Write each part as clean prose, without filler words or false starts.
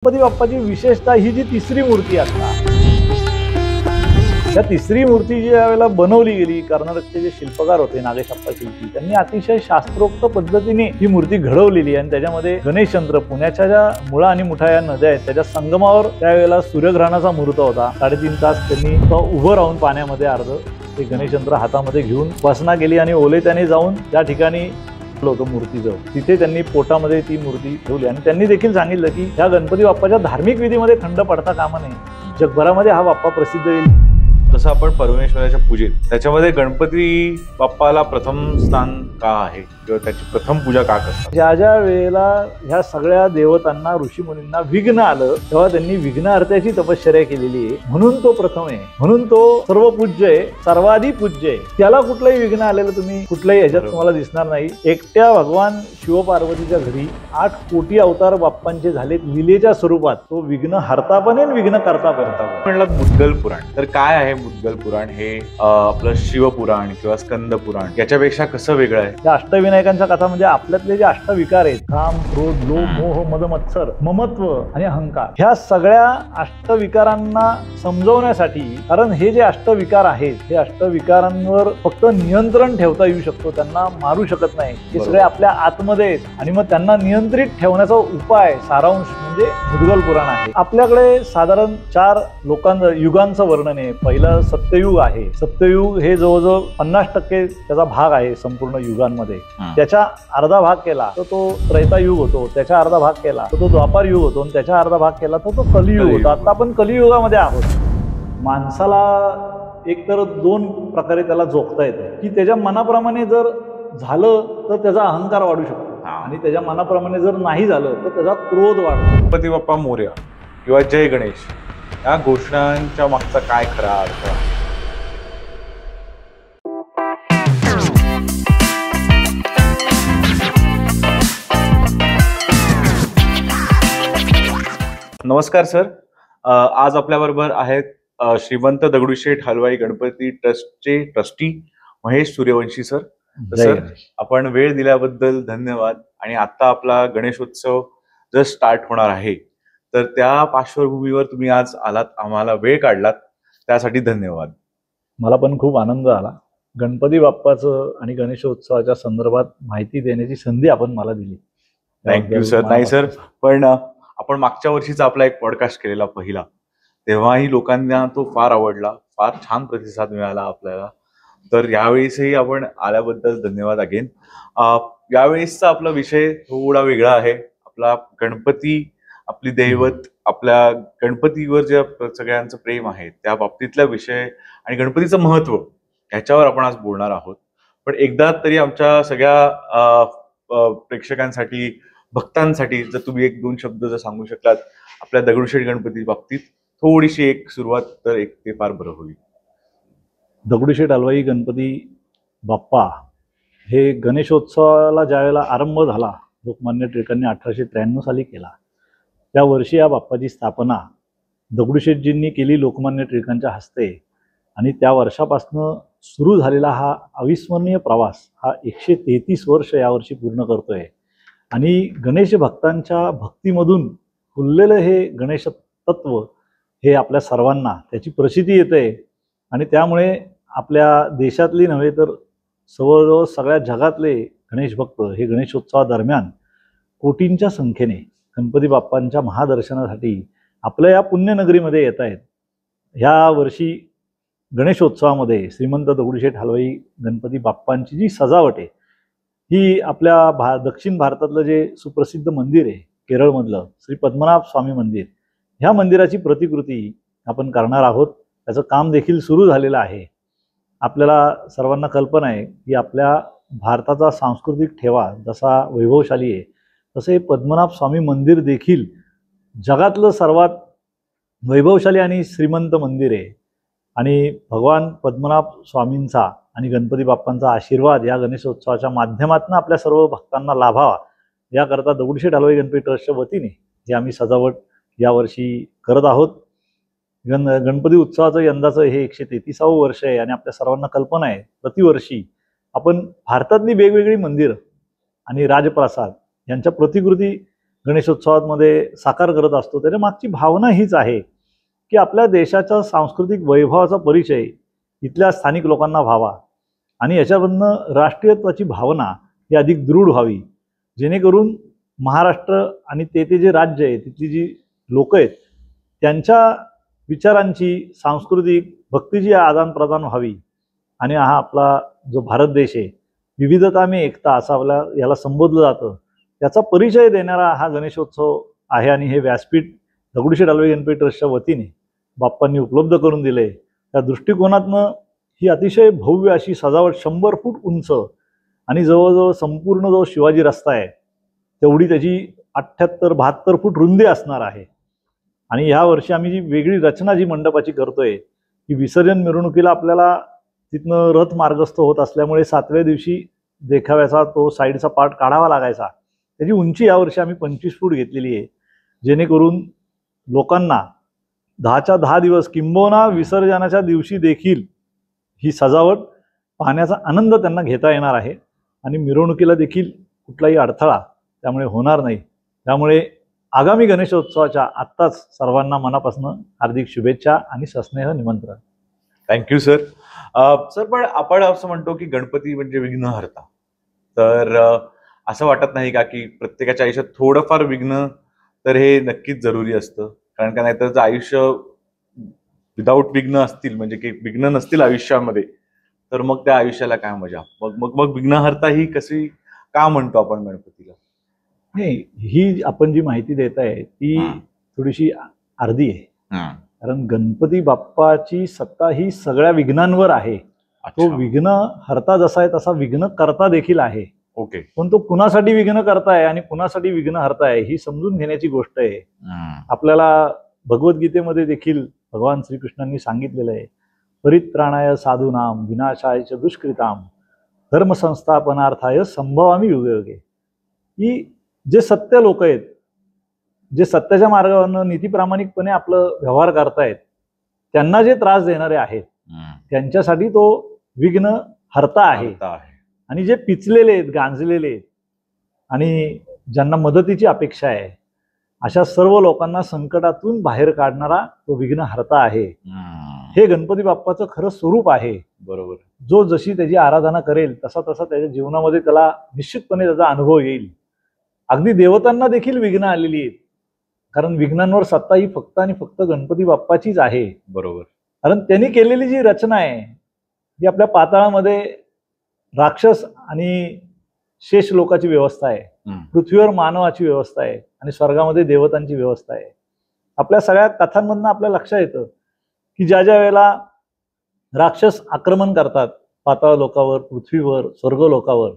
गणपती बाप्पाची विशेषता ही जी तिसरी मूर्ती असतात, त्या तिसरी मूर्ती जी यावेळेला बनवली गेली, कर्नाटकचे जे शिल्पकार होते नागेशप्पा शिल्पी, त्यांनी अतिशय शास्त्रोक्त पद्धतीने ही मूर्ती घडवलेली आणि त्याच्यामध्ये गणेशचंद्र, पुण्याच्या ज्या मुळा आणि मुठा या नद्या आहेत त्याच्या संगमावर त्यावेळेला सूर्यग्रहणाचा मुहूर्त होता. 3.5 तास त्यांनी उभं राहून पाण्यामध्ये अर्ध ते गणेशचंद्र हातामध्ये घेऊन उपासना केली आणि ओले त्याने जाऊन त्या ठिकाणी होतं मूर्तीजवळ, तिथे त्यांनी पोटामध्ये ती मूर्ती ठेवली आणि त्यांनी देखील सांगितलं की ह्या गणपती बाप्पाच्या धार्मिक विधीमध्ये खंड पडता कामा नये, जगभरामध्ये हा बाप्पा प्रसिद्ध होईल. जसं आपण परमेश्वराच्या पूजेत त्याच्यामध्ये गणपती बाप्पाला प्रथम स्थान का आहे किंवा त्याची प्रथम पूजा का करतात? ज्या ज्या वेळेला ह्या सगळ्या देवतांना, ऋषीमुनींना विघ्न आलं तेव्हा त्यांनी विघ्नहर्त्याची तपश्चर्या केलेली आहे, म्हणून तो प्रथम आहे, म्हणून तो सर्व पूज्य आहे, सर्वाधिक पूज्य आहे. त्याला कुठलंही विघ्न आलेलं तुम्ही कुठल्याही ह्याच्यात तुम्हाला दिसणार नाही. एकट्या भगवान शिवपार्वतीच्या घरी 8 कोटी अवतार बाप्पांचे झालेत लीलेच्या स्वरूपात. तो विघ्न हरता पण आहे, विघ्न करता म्हणलं मुद्गल पुराण, तर काय आहे मुद्गल पुराण? हे आपलं शिवपुराण किंवा स्कंद पुराण याच्यापेक्षा कसं वेगळं आहे? या अष्टविनायकांच्या कथा म्हणजे आपल्यातले जे अष्टविकार आहेत, काम, क्रोध, लोभ, मोह, मद, मत्सर, ममत्व आणि अहंकार, ह्या सगळ्या अष्टविकारांना समजवण्यासाठी, कारण हे जे अष्टविकार आहेत हे अष्टविकारांवर फक्त नियंत्रण ठेवता येऊ शकतो, त्यांना मारू शकत नाही. हे सगळे आपल्या आतमध्ये आहेत आणि मग त्यांना नियंत्रित ठेवण्याचा उपाय, सारांश म्हणजे मुद्गल पुराण आहे. आपल्याकडे साधारण 4 युगांचं वर्णन आहे. पहिलं सत्ययुग आहे. सत्ययुग हे जवळजवळ 50% त्याचा भाग आहे संपूर्ण युगांमध्ये. त्याच्या अर्धा भाग केला तर तो त्रेतायुग होतो, त्याच्या अर्धा भाग केला तर तो द्वापार युग होतो आणि त्याच्या अर्धा भाग केला तर तो कलियुग होतो. आता आपण कलियुगामध्ये आहोत. माणसाला एकतर 2 प्रकारे त्याला जोखता येतं की त्याच्या मनाप्रमाणे जर झालं तर त्याचा अहंकार वाढू शकतो आणि त्याच्या मनाप्रमाणे जर नाही झालं तर त्याचा क्रोध वाढतो. गणपती बाप्पा मोरया किंवा जय गणेश या घोषणांच्या मागचा काय खरा अर्थ आहे? नमस्कार सर, आज आपल्याबरोबर आहेत श्रीमंत दगडूशेठ हलवाई गणपती ट्रस्टचे trustee Mahesh Suryavanshi sir. Sir, आपण वेळ दिल्याबद्दल धन्यवाद. आणि आता आपला गणेशोत्सव जस्ट स्टार्ट होणार आहे, तर त्या पार्श्वभूमीवर तुम्ही आज आलात, आम्हाला वेळ काढलात, त्यासाठी धन्यवाद. मला पण खूप आनंद झाला. गणपती बाप्पाचं आणि गणेशोत्सवाच्या संदर्भात माहिती देण्याची संधी आपण मला दिली. Thank you sir. नाही सर, पण आपण मागच्या वर्षीचा आपला एक पॉडकास्ट केलेला पहिला, तेव्हाही लोकांना तो फार आवडला, फार छान प्रतिसाद मिळाला आपल्याला. तर यावेळेसही आपण आल्याबद्दल धन्यवाद अगेन. यावेळेसचा आपला विषय थोडा वेगळा आहे. आपला गणपती, आपली दैवत, आपल्या गणपतीवर जे सगळ्यांचं प्रेम आहे त्या बाबतीतला विषय आणि गणपतीचं महत्व ह्याच्यावर आपण आज बोलणार आहोत. पण एकदा तरी आमच्या सगळ्या प्रेक्षकांसाठी, भक्तांसाठी जर तुम्ही 1-2 शब्द जर सांगू शकलात आपल्या दगडूशेठ गणपती बाबतीत, थोडीशी एक सुरुवात, तर एक ते फार बरं होईल. दगडूशेठ हलवाई गणपती बाप्पा हे गणेशोत्सवाला ज्यावेळेला आरंभ झाला, लोकमान्य टिळकांनी 1893 साली केला, त्या वर्षी या बाप्पाची स्थापना दगडूशेठजींनी केली लोकमान्य टिळकांच्या हस्ते. आणि त्या वर्षापासून सुरू झालेला हा अविस्मरणीय प्रवास हा 133 वर्ष यावर्षी पूर्ण करतोय. आणि गणेश भक्तांच्या भक्तीमधून फुललेलं हे गणेश तत्व हे आपल्या सर्वांना त्याची प्रसिद्धी येते. आणि त्यामुळे आपल्या देशातली नव्हे तर जवळजवळ सगळ्या जगातले गणेश भक्त हे गणेशोत्सवादरम्यान कोटींच्या संख्येने गणपती बाप्पांच्या महादर्शनासाठी आपल्या या पुण्यनगरीमध्ये येत आहेत. ह्या वर्षी गणेशोत्सवामध्ये श्रीमंत दगडूशेठ हलवाई गणपती बाप्पांची जी सजावट आहे ही आपल्या दक्षिण भारतातलं जे सुप्रसिद्ध मंदिर आहे केरळमधलं श्री पद्मनाभ स्वामी मंदिर, ह्या मंदिराची प्रतिकृती आपण करणार आहोत. त्याचं काम देखील सुरू झालेलं आहे. आपल्याला सर्वांना कल्पना आहे की आपल्या भारताचा सांस्कृतिक ठेवा जसा वैभवशाली आहे तसे पद्मनाभ स्वामी मंदिर देखील जगातलं सर्वात वैभवशाली आणि श्रीमंत मंदिर आहे. आणि भगवान पद्मनाभ स्वामींचा आणि गणपती बाप्पांचा आशीर्वाद या गणेशोत्सवाच्या माध्यमातून आपल्या सर्व भक्तांना लाभावा याकरता दगडूशेठ हलवाई गणपती ट्रस्टच्या वतीने ही आम्ही सजावट यावर्षी करत आहोत. गणपती उत्सवाचं यंदाचं हे 133वं वर्ष आहे आणि आपल्या सर्वांना कल्पना आहे प्रतिवर्षी आपण भारतातली वेगवेगळी मंदिर आणि राजप्रसाद यांच्या प्रतिकृती गणेशोत्सवामध्ये साकार करत असतो, त्याच्या मागची भावना हीच आहे की आपल्या देशाच्या सांस्कृतिक वैभवाचा परिचय इथल्या स्थानिक लोकांना व्हावा आणि याच्यामधनं राष्ट्रीयत्वाची भावना ही अधिक दृढ व्हावी, जेणेकरून महाराष्ट्र आणि ते जे राज्य आहे, तिथली जी लोक आहेत, त्यांच्या विचारांची सांस्कृतिक भक्तीची आदान प्रदान व्हावी. आणि हा आपला जो भारत देश आहे, विविधता में एकता असं आपल्या याला संबोधलं जातं, त्याचा परिचय देणारा हा गणेशोत्सव आहे. आणि हे व्यासपीठ दगडूशेठ हलवाई गणपती ट्रस्टच्या वतीने बाप्पांनी उपलब्ध करून दिले. त्या दृष्टिकोनातनं ही अतिशय भव्य अशी सजावट 100 फूट उंच आणि जवळजवळ संपूर्ण जो शिवाजी रस्ता आहे तेवढी त्याची 78-72 फूट रुंदी असणार आहे. आणि ह्या वर्षी आम्ही जी वेगळी रचना जी मंडपाची करतोय, की विसर्जन मिरवणुकीला आपल्याला तिथनं रथ मार्गस्थ होत असल्यामुळे 7व्या दिवशी देखाव्याचा तो साईडचा पार्ट काढावा लागायचा. त्याची उंची यावर्षी आम्ही 25 फूट घेतलेली आहे, जेणेकरून लोकांना 10च्या 10 दिवस किंबहुना विसर्जनाच्या दिवशी देखील ही सजावट पाहण्याचा आनंद त्यांना घेता येणार आहे. आणि मिरवणुकीला देखील कुठलाही अडथळा त्यामुळे होणार नाही. त्यामुळे आगामी गणेशोत्सवाच्या आत्ताच सर्वांना मनापासून हार्दिक शुभेच्छा आणि सस्नेह निमंत्रण. Thank you sir. सर, पण आपण असं म्हणतो की गणपती म्हणजे विघ्नहर्ता, तर असं वाटत नाही का की प्रत्येकाच्या आयुष्यात थोडंफार विघ्न तर हे नक्कीच जरुरी असतं? कारण का नाहीतर जर आयुष्य विदाऊट विघ्न असतील, म्हणजे की विघ्न नसतील आयुष्यामध्ये, तर मग त्या आयुष्याला काय मजा? मग मग मग विघ्नहर्ता ही कशी का म्हणतो आपण गणपतीला? नाही, ही आपण जी माहिती देत आहे ती थोडीशी अर्धी आहे. कारण गणपती बाप्पाची सत्ता ही सगळ्या विघ्नांवर आहे. तो विघ्न हरता जसा आहे तसा विघ्न करता देखील आहे. ओके. पण तो कुणासाठी विघ्न करताय आणि कुणासाठी विघ्न हरताय ही समजून घेण्याची गोष्ट आहे. आपल्याला भगवद्गीतेमध्ये देखील भगवान श्रीकृष्णांनी सांगितलेलं आहे, परित्राणाय साधूनाम विनाशाय च दुष्कृताम धर्म संस्थापनार्थाय संभवामी युगे युगे. ही जे सत्य लोक आहेत, जे सत्याच्या मार्गावरनं नीतिप्रामाणिकपणे आपलं व्यवहार करतायत, त्यांना जे त्रास देणारे आहेत त्यांच्यासाठी तो विघ्न हरता आहे. आणि जे पिचलेले आहेत, गांजलेले आहेत आणि ज्यांना मदतीची अपेक्षा आहे, अशा सर्व लोकांना संकटातून बाहेर काढणारा तो विघ्न हरता आहे. हे गणपती बाप्पाचं खरं स्वरूप आहे. बरोबर. जो जशी त्याची आराधना करेल तसा तसा त्याच्या जीवनामध्ये त्याला निश्चितपणे त्याचा अनुभव येईल. अगदी देवतांना देखील विघ्न आलेली आहेत, कारण विघ्नांवर सत्ता ही फक्त आणि फक्त गणपती बाप्पाचीच आहे. बरोबर. कारण त्यांनी केलेली जी रचना आहे ती आपल्या पाताळामध्ये राक्षस आणि शेष लोकांची व्यवस्था आहे, पृथ्वीवर मानवाची व्यवस्था आहे आणि स्वर्गामध्ये देवतांची व्यवस्था आहे. आपल्या सगळ्या कथांमधनं आपल्या लक्षात येतं की ज्या ज्या वेळेला राक्षस आक्रमण करतात पाताळ लोकावर, पृथ्वीवर, स्वर्ग लोकावर,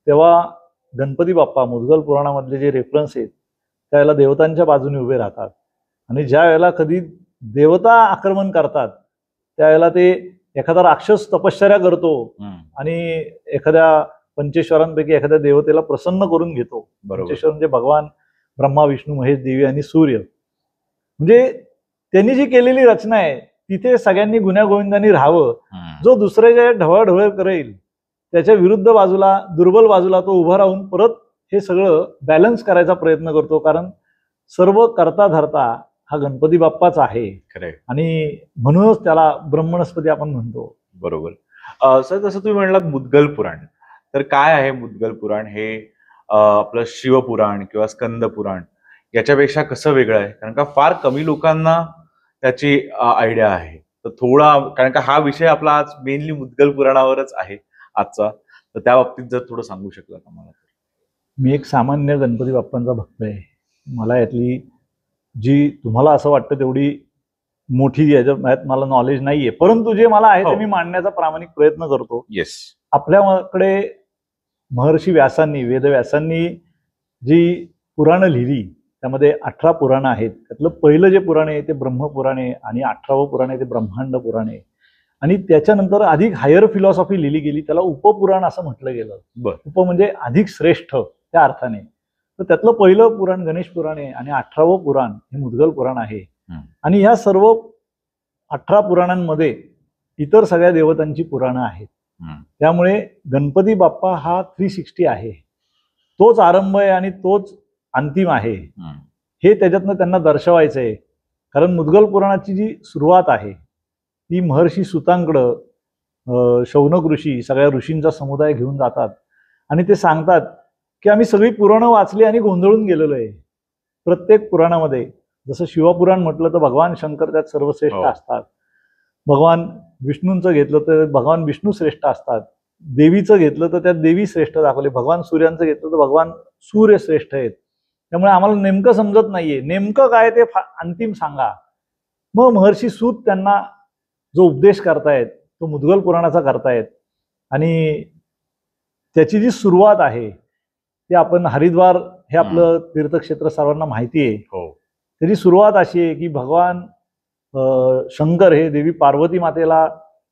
तेव्हा गणपती बाप्पा मुद्गल पुराणामधले जे रेफरन्स आहेत त्यावेळेला देवतांच्या बाजूने उभे राहतात. आणि ज्या वेळेला कधी देवता आक्रमण करतात त्यावेळेला ते एखादा राक्षस तपश्चर्या करतो आणि एखाद्या पंचेश्वरांपैकी एखाद्या देवतेला प्रसन्न करून घेतो. पंचेश्वर म्हणजे भगवान ब्रह्मा, विष्णू, महेश, देवी आणि सूर्य. म्हणजे त्यांनी जी केलेली रचना आहे तिथे सगळ्यांनी गुण्यागोविंदांनी राहावं. जो दुसऱ्याच्या ढवळढवळ करेल त्याच्या विरुद्ध बाजूला, दुर्बल बाजूला तो उभा राहून परत हे सगळं बॅलन्स करायचा प्रयत्न करतो. कारण सर्व करता धरता हा गणपती बाप्पाच आहे. आणि म्हणूनच त्याला ब्रह्मणस्पती आपण म्हणतो. बरोबर. सर, जसं तुम्ही म्हणलात मुद्गल पुराण, तर काय आहे मुद्गल पुराण? हे आपलं शिवपुराण किंवा स्कंद पुराण याच्यापेक्षा कसं वेगळं आहे? कारण का फार कमी लोकांना त्याची आयडिया आहे. तर थोडा, कारण का हा विषय आपला आज मेनली मुद्गल पुराणावरच आहे आजचा, तर त्या बाबतीत जर थोडं सांगू शकला का मला? मी एक सामान्य गणपती बाप्पांचा भक्त आहे. मला यातली जी तुम्हाला असं वाटतं तेवढी मोठी याच्यात मला नॉलेज नाहीये, परंतु जे मला आहे ते मी मांडण्याचा प्रामाणिक प्रयत्न करतो. येस. आपल्याकडे महर्षी व्यासांनी, वेदव्यासांनी जी पुराणं लिहिली त्यामध्ये 18 पुराणं आहेत. त्यातलं पहिलं जे पुराण आहे ते ब्रह्मपुराण आहे आणि 18वं पुराण आहे ते ब्रह्मांड पुराण आहे. आणि त्याच्यानंतर अधिक हायर फिलॉसॉफी लिहिली गेली, त्याला उपपुराण असं म्हटलं गेलं. उप म्हणजे अधिक श्रेष्ठ त्या अर्थाने. तर त्यातलं पहिलं पुराण गणेश पुराण आहे आणि 18वं पुराण हे मुद्गल पुराण आहे. आणि ह्या सर्व 18 पुराणांमध्ये इतर सगळ्या देवतांची पुराणं आहेत. त्यामुळे गणपती बाप्पा हा 360 आहे. तोच आरंभ आहे आणि तोच अंतिम आहे हे त्याच्यातनं त्यांना दर्शवायचं आहे. कारण मुद्गल पुराणाची जी सुरुवात आहे ती महर्षी सुतांकडं शौनक ऋषी सगळ्या ऋषींचा समुदाय घेऊन जातात आणि ते सांगतात की आम्ही सगळी पुराणं वाचली आणि गोंधळून गेलेलो आहे. प्रत्येक पुराणामध्ये जसं शिवपुराण म्हटलं तर भगवान शंकर त्यात सर्वश्रेष्ठ असतात, भगवान विष्णूंचं घेतलं तर भगवान विष्णू श्रेष्ठ असतात, देवीचं घेतलं तर त्यात देवी श्रेष्ठ दाखवले, भगवान सूर्यांचं घेतलं तर भगवान सूर्य श्रेष्ठ आहेत. त्यामुळे आम्हाला नेमकं समजत नाहीये, नेमकं काय ते अंतिम सांगा. मग महर्षी सूत त्यांना जो उपदेश करतायत तो मुद्गल पुराणाचा करतायत आणि त्याची जी सुरुवात आहे ती आपण हरिद्वार हे आपलं तीर्थक्षेत्र सर्वांना माहिती आहे. त्याची सुरुवात अशी आहे की भगवान शंकर हे देवी पार्वती मातेला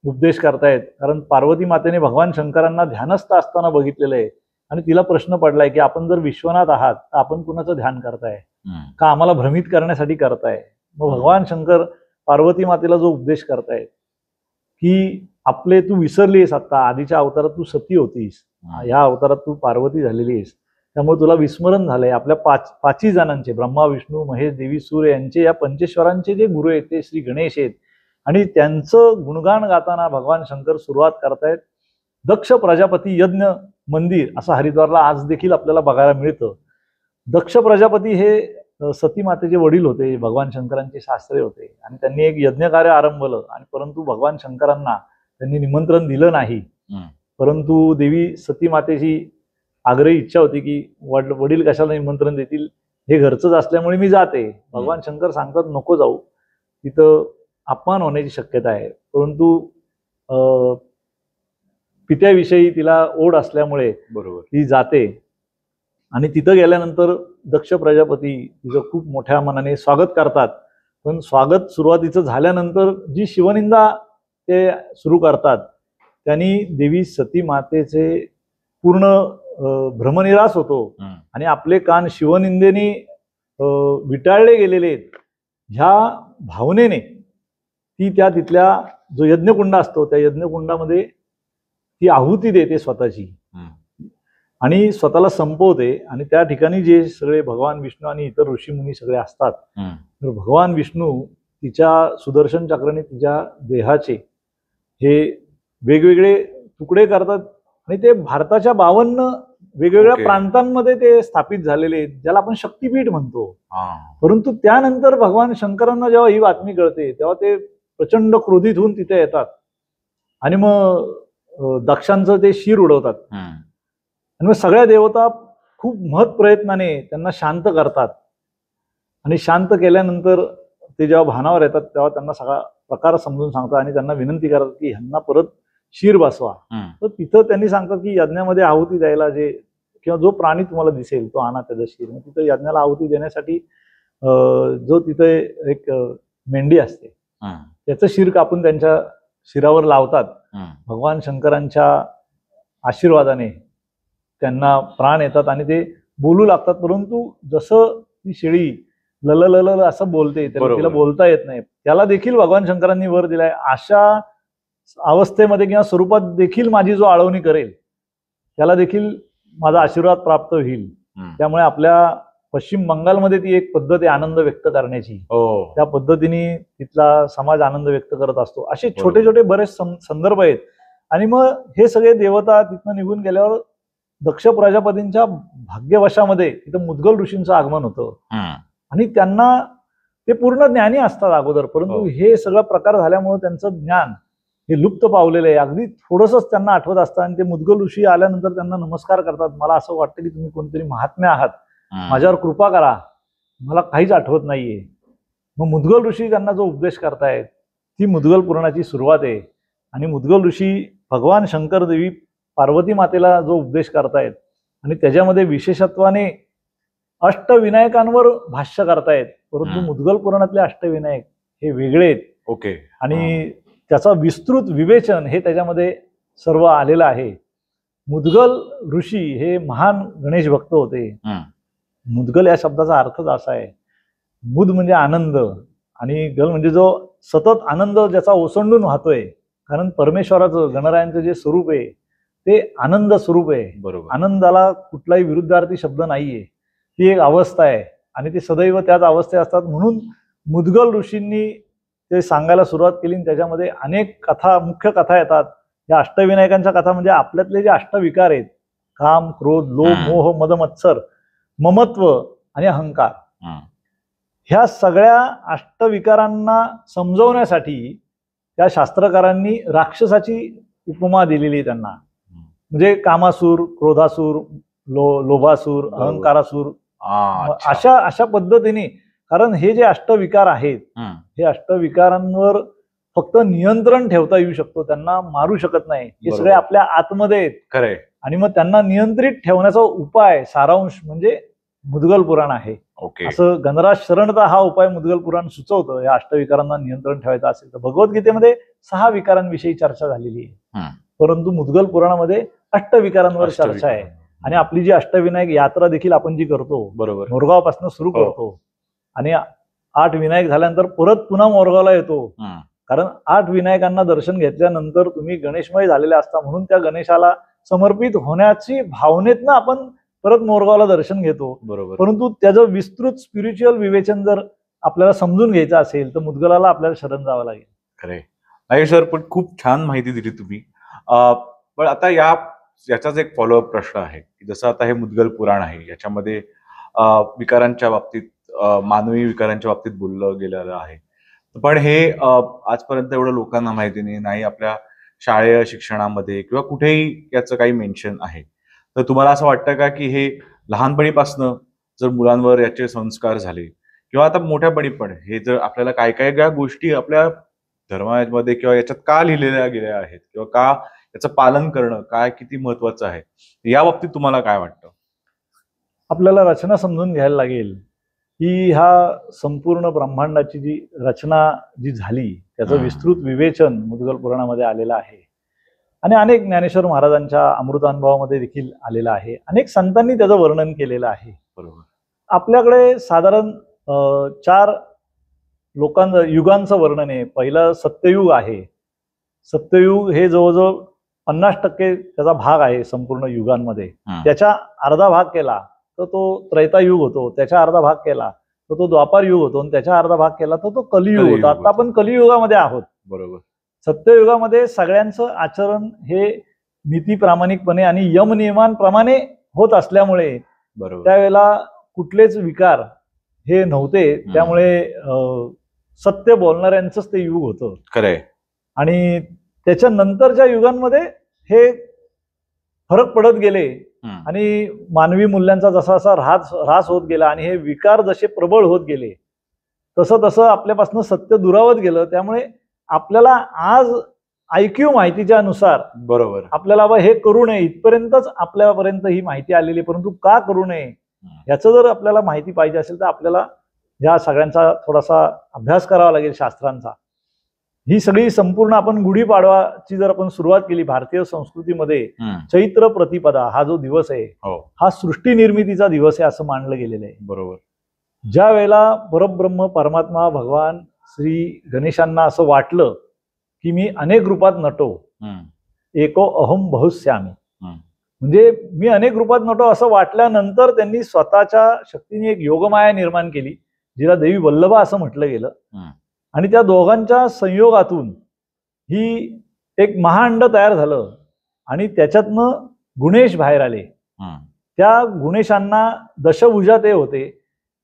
उपदेश करतायत. कारण पार्वती मातेने भगवान शंकरांना ध्यानस्थ असताना बघितलेलं आहे आणि तिला प्रश्न पडलाय की आपण जर विश्वनाथ आहात तर आपण कुणाचं ध्यान करताय का, आम्हाला भ्रमित करण्यासाठी करताय. मग भगवान शंकर पार्वती मातेला जो उपदेश करतायत की आपले तू विसरलीस, आता आधीच्या अवतारात तू सती होतीस, ह्या अवतारात तू पार्वती झालेली आहेस, त्यामुळे तुला विस्मरण झालंय. आपल्या पाचही जणांचे ब्रह्मा विष्णू महेश देवी सूर्य यांचे या पंचेश्वरांचे जे गुरु आहेत ते श्री गणेश आहेत आणि त्यांचं गुणगान गाताना भगवान शंकर सुरुवात करतायत. दक्ष प्रजापती यज्ञ मंदिर असं हरिद्वारला आज देखील आपल्याला बघायला मिळतं. दक्ष प्रजापती हे सती मातेचे वडील होते, भगवान शंकरांचे शास्त्रे होते आणि त्यांनी एक यज्ञकार्य आरंभलं आणि परंतु भगवान शंकरांना त्यांनी निमंत्रण दिलं नाही. परंतु देवी सती मातेची आग्रही इच्छा होती की वडील कशाला निमंत्रण देतील, हे घरचंच असल्यामुळे मी जाते. भगवान शंकर सांगतात नको जाऊ, तिथं अपमान होण्याची शक्यता आहे. परंतु पित्याविषयी तिला ओढ असल्यामुळे ती जाते आणि तिथं गेल्यानंतर दक्ष प्रजापती तिचं खूप मोठ्या मनाने स्वागत करतात. पण स्वागत सुरुवातीचं झाल्यानंतर जी शिवनिंदा ते सुरू करतात त्यांनी देवी सती मातेचे पूर्ण भ्रमनिरास होतो आणि आपले कान शिवनिंदेने विटाळले गेलेले आहेत. ह्या भावनेने ती त्या तिथल्या जो यज्ञकुंड असतो त्या यज्ञकुंडामध्ये ती आहुती देते स्वतःची आणि स्वतःला संपवते. आणि त्या ठिकाणी जे सगळे भगवान विष्णू आणि इतर ऋषीमुनी सगळे असतात तर भगवान विष्णू तिच्या सुदर्शन चक्राने तिच्या देहाचे हे वेगवेगळे तुकडे करतात आणि ते भारताच्या 52 वेगवेगळ्या प्रांतांमध्ये ते स्थापित झालेले आहेत, ज्याला आपण शक्तीपीठ म्हणतो. परंतु त्यानंतर भगवान शंकरांना जेव्हा ही बातमी कळते तेव्हा ते प्रचंड क्रोधित होऊन तिथे येतात आणि मग दक्षांचं ते शिर उडवतात आणि मग सगळ्या देवता खूप महत् प्रयत्नाने त्यांना शांत करतात आणि शांत केल्यानंतर ते जेव्हा भानावर येतात तेव्हा त्यांना सगळा प्रकार समजून सांगतात आणि त्यांना विनंती करतात की ह्यांना परत शिर बसवा. तर तिथं त्यांनी सांगतात की यज्ञामध्ये आहुती द्यायला जे किंवा जो प्राणी तुम्हाला दिसेल तो आणा त्याचं शिर. मग तिथं यज्ञाला आहुती देण्यासाठी जो तिथे एक मेंढी असते त्याचं शिर कापून त्यांच्या शिरावर लावतात. भगवान शंकरांच्या आशीर्वादाने त्यांना प्राण येतात आणि ते बोलू लागतात. परंतु जसं ती शेळी लल असं बोलते तिला बोलता येत नाही, त्याला देखील भगवान शंकरांनी वर दिलाय. अशा अवस्थेमध्ये किंवा स्वरूपात देखील माझी जो आळवणी करेल त्याला देखील माझा आशीर्वाद प्राप्त होईल. त्यामुळे आपल्या पश्चिम बंगालमध्ये ती एक पद्धत आहे आनंद व्यक्त करण्याची. त्या पद्धतीने तिथला समाज आनंद व्यक्त करत असतो. असे छोटे छोटे बरेच संदर्भ आहेत. आणि मग हे सगळे देवता तिथनं निघून गेल्यावर दक्ष प्रजापतींच्या भाग्यवशामध्ये तिथं मुद्गल ऋषींचं आगमन होतं आणि त्यांना ते पूर्ण ज्ञानी असतात अगोदर, परंतु हे सगळं प्रकार झाल्यामुळे त्यांचं ज्ञान हे लुप्त पावलेलं आहे. अगदी थोडंसंच त्यांना आठवत असतं आणि ते मुद्गल ऋषी आल्यानंतर त्यांना नमस्कार करतात. मला असं वाटतं की तुम्ही कोणतरी महात्म्य आहात, माझ्यावर कृपा करा, मला काहीच आठवत नाहीये. मग मुद्गल ऋषी त्यांना जो उपदेश करतायत ती मुद्गल पुराणाची सुरुवात आहे. आणि मुद्गल ऋषी भगवान शंकर देवी पार्वती मातेला जो उपदेश करतायत आणि त्याच्यामध्ये विशेषत्वाने अष्टविनायकांवर भाष्य करतायत. परंतु मुद्गल पुराणातले अष्टविनायक हे वेगळे आहेत आणि त्याचा विस्तृत विवेचन हे त्याच्यामध्ये सर्व आलेलं आहे. मुद्गल ऋषी हे महान गणेश भक्त होते. मुद्गल या शब्दाचा अर्थच असा आहे, मुद म्हणजे आनंद आणि गल म्हणजे जो सतत आनंद ज्याचा ओसंडून वाहतोय. कारण परमेश्वराचं गणरायांचं जे स्वरूप आहे ते आनंद स्वरूप आहे. आनंदाला कुठलाही विरुद्धार्थी शब्द नाहीये. ती एक अवस्था आहे आणि ते सदैव त्याच अवस्थेत असतात. म्हणून मुद्गल ऋषींनी ते सांगायला सुरुवात केली आणि त्याच्यामध्ये अनेक कथा, मुख्य कथा येतात. या अष्टविनायकांच्या कथा म्हणजे आपल्यातले जे अष्टविकार आहेत, काम, क्रोध, लोभ, मोह, मद, मत्सर, ममत्व आणि अहंकार, ह्या सगळ्या अष्टविकारांना समजवण्यासाठी त्या शास्त्रकारांनी राक्षसाची उपमा दिलेली आहे त्यांना. म्हणजे कामासूर, क्रोधासूर, लोभासूर, अहंकारासूर, अशा पद्धतीने. कारण हे जे अष्टविकार आहेत, हे अष्टविकारांवर फक्त नियंत्रण ठेवता येऊ शकतो, त्यांना मारू शकत नाही. हे सगळे आपल्या आतमध्ये आहेत. खरंय. आणि मग त्यांना नियंत्रित ठेवण्याचा उपाय, सारांश म्हणजे मुद्गल पुराण आहे. असं गणराज शरणता हा उपाय मुद्गल पुराण सुचवतं. या अष्टविकारांना नियंत्रण ठेवायचं असेल तर भगवद्गीतेमध्ये 6 विकारांविषयी चर्चा झालेली आहे, परंतु मुद्गल पुराणामध्ये अष्टविकारांवर चर्चा आहे. आणि आपली जी अष्टविनायक यात्रा देखील आपण जी करतो, बरोबर, मोरगावपासून सुरू करतो आणि 8 विनायक झाल्यानंतर परत पुन्हा मोरगावला येतो. कारण 8 विनायकांना दर्शन घेतल्यानंतर तुम्ही गणेशमय झालेले असता, म्हणून त्या गणेशाला समर्पित होण्याची भावनेतनं आपण परत मोरगावला दर्शन घेतो. बरोबर. परंतु त्याचं विस्तृत स्पिरिच्युअल विवेचन जर आपल्याला समजून घ्यायचं असेल तर मुद्गलाला आपल्याला शरण जावं लागेल. खरे नाही सर, पण खूप छान माहिती दिली तुम्ही. पण आता याचाच एक फॉलोअप प्रश्न आहे की जसं आता हे मुद्गल पुराण आहे, याच्यामध्ये विकारांच्या बाबतीत, मानवी विकारांच्या बाबतीत बोललं गेलेलं आहे. पण हे आजपर्यंत एवढं लोकांना माहिती नाही आपल्या शालेय शिक्षणामध्ये किंवा कुठेही याचं काही मेन्शन आहे. तर तुम्हाला असं वाटतं का की हे लहानपणीपासनं जर मुलांवर याचे संस्कार झाले किंवा आता मोठ्यापणी पण हे जर आपल्याला काय काय गोष्टी आपल्या धर्मामध्ये किंवा याच्यात का लिहिलेल्या गेल्या आहेत किंवा का याचं पालन करणं काय किती महत्वाचं आहे, या बाबतीत तुम्हाला काय वाटतं? आपल्याला रचना समजून घ्यायला लागेल की ह्या संपूर्ण ब्रह्मांडाची जी रचना जी झाली त्याचं विस्तृत विवेचन मुद्गल पुराणामध्ये आलेलं आहे आणि अनेक ज्ञानेश्वर महाराजांच्या अमृतानुभवामध्ये देखील आलेलं आहे. अनेक संतांनी त्याचं वर्णन केलेलं आहे. बरोबर. आपल्याकडे साधारण 4 युगांचं वर्णन आहे. पहिलं सत्ययुग आहे. सत्ययुग हे जवळजवळ 50% त्याचा भाग आहे संपूर्ण युगांमध्ये. त्याच्या अर्धा भाग केला तर तो त्रेतायुग होतो, त्याच्या अर्धा भाग केला तर तो द्वापार युग होतो आणि त्याच्या अर्धा भाग केला तर तो कलियुग होता. आता आपण कलियुगामध्ये आहोत. बरोबर. सत्ययुगामध्ये सगळ्यांचं आचरण हे नीती प्रामाणिकपणे आणि यम नियमांप्रमाणे होत असल्यामुळे त्यावेळेला कुठलेच विकार हे नव्हते. त्यामुळे सत्य बोलणाऱ्यांचंच ते युग होतं. खरंय. आणि त्याच्या नंतरच्या युगांमध्ये हे फरक पडत गेले आणि मानवी मूल्यांचा जसा जसा ऱ्हास होत गेला आणि हे विकार जसे प्रबळ होत गेले तसं तसं आपल्यापासून सत्य दुरावत गेलं. त्यामुळे आपल्याला आज ऐक्यू माहितीच्या नुसार बरोबर आपल्याला हे करू नये इथपर्यंतच आपल्यापर्यंत ही माहिती आलेली, परंतु का करू नये याचं जर आपल्याला माहिती पाहिजे असेल तर आपल्याला या सगळ्यांचा थोडासा अभ्यास करावा लागेल शास्त्रांचा. ही सगळी संपूर्ण आपण गुढीपाडवाची जर आपण सुरुवात केली भारतीय संस्कृतीमध्ये, चैत्र प्रतिपदा हा जो दिवस आहे हा सृष्टी निर्मितीचा दिवस आहे असं मानलं गेलेलं आहे. बरोबर. ज्या वेळेला परब्रह्म परमात्मा भगवान श्री गणेशांना असं वाटलं की मी अनेक रूपात नटो, एको अहम बहुश्यामी, म्हणजे मी अनेक रूपात नटो असं वाटल्यानंतर त्यांनी स्वतःच्या शक्तीने एक योगमाया निर्माण केली जिला देवी वल्लभा असं म्हटलं गेलं. आणि त्या दोघांच्या संयोगातून ही एक महाअंड तयार झालं आणि त्याच्यातनं गुणेश बाहेर आले. त्या गुणेशांना दशभुजा ते होते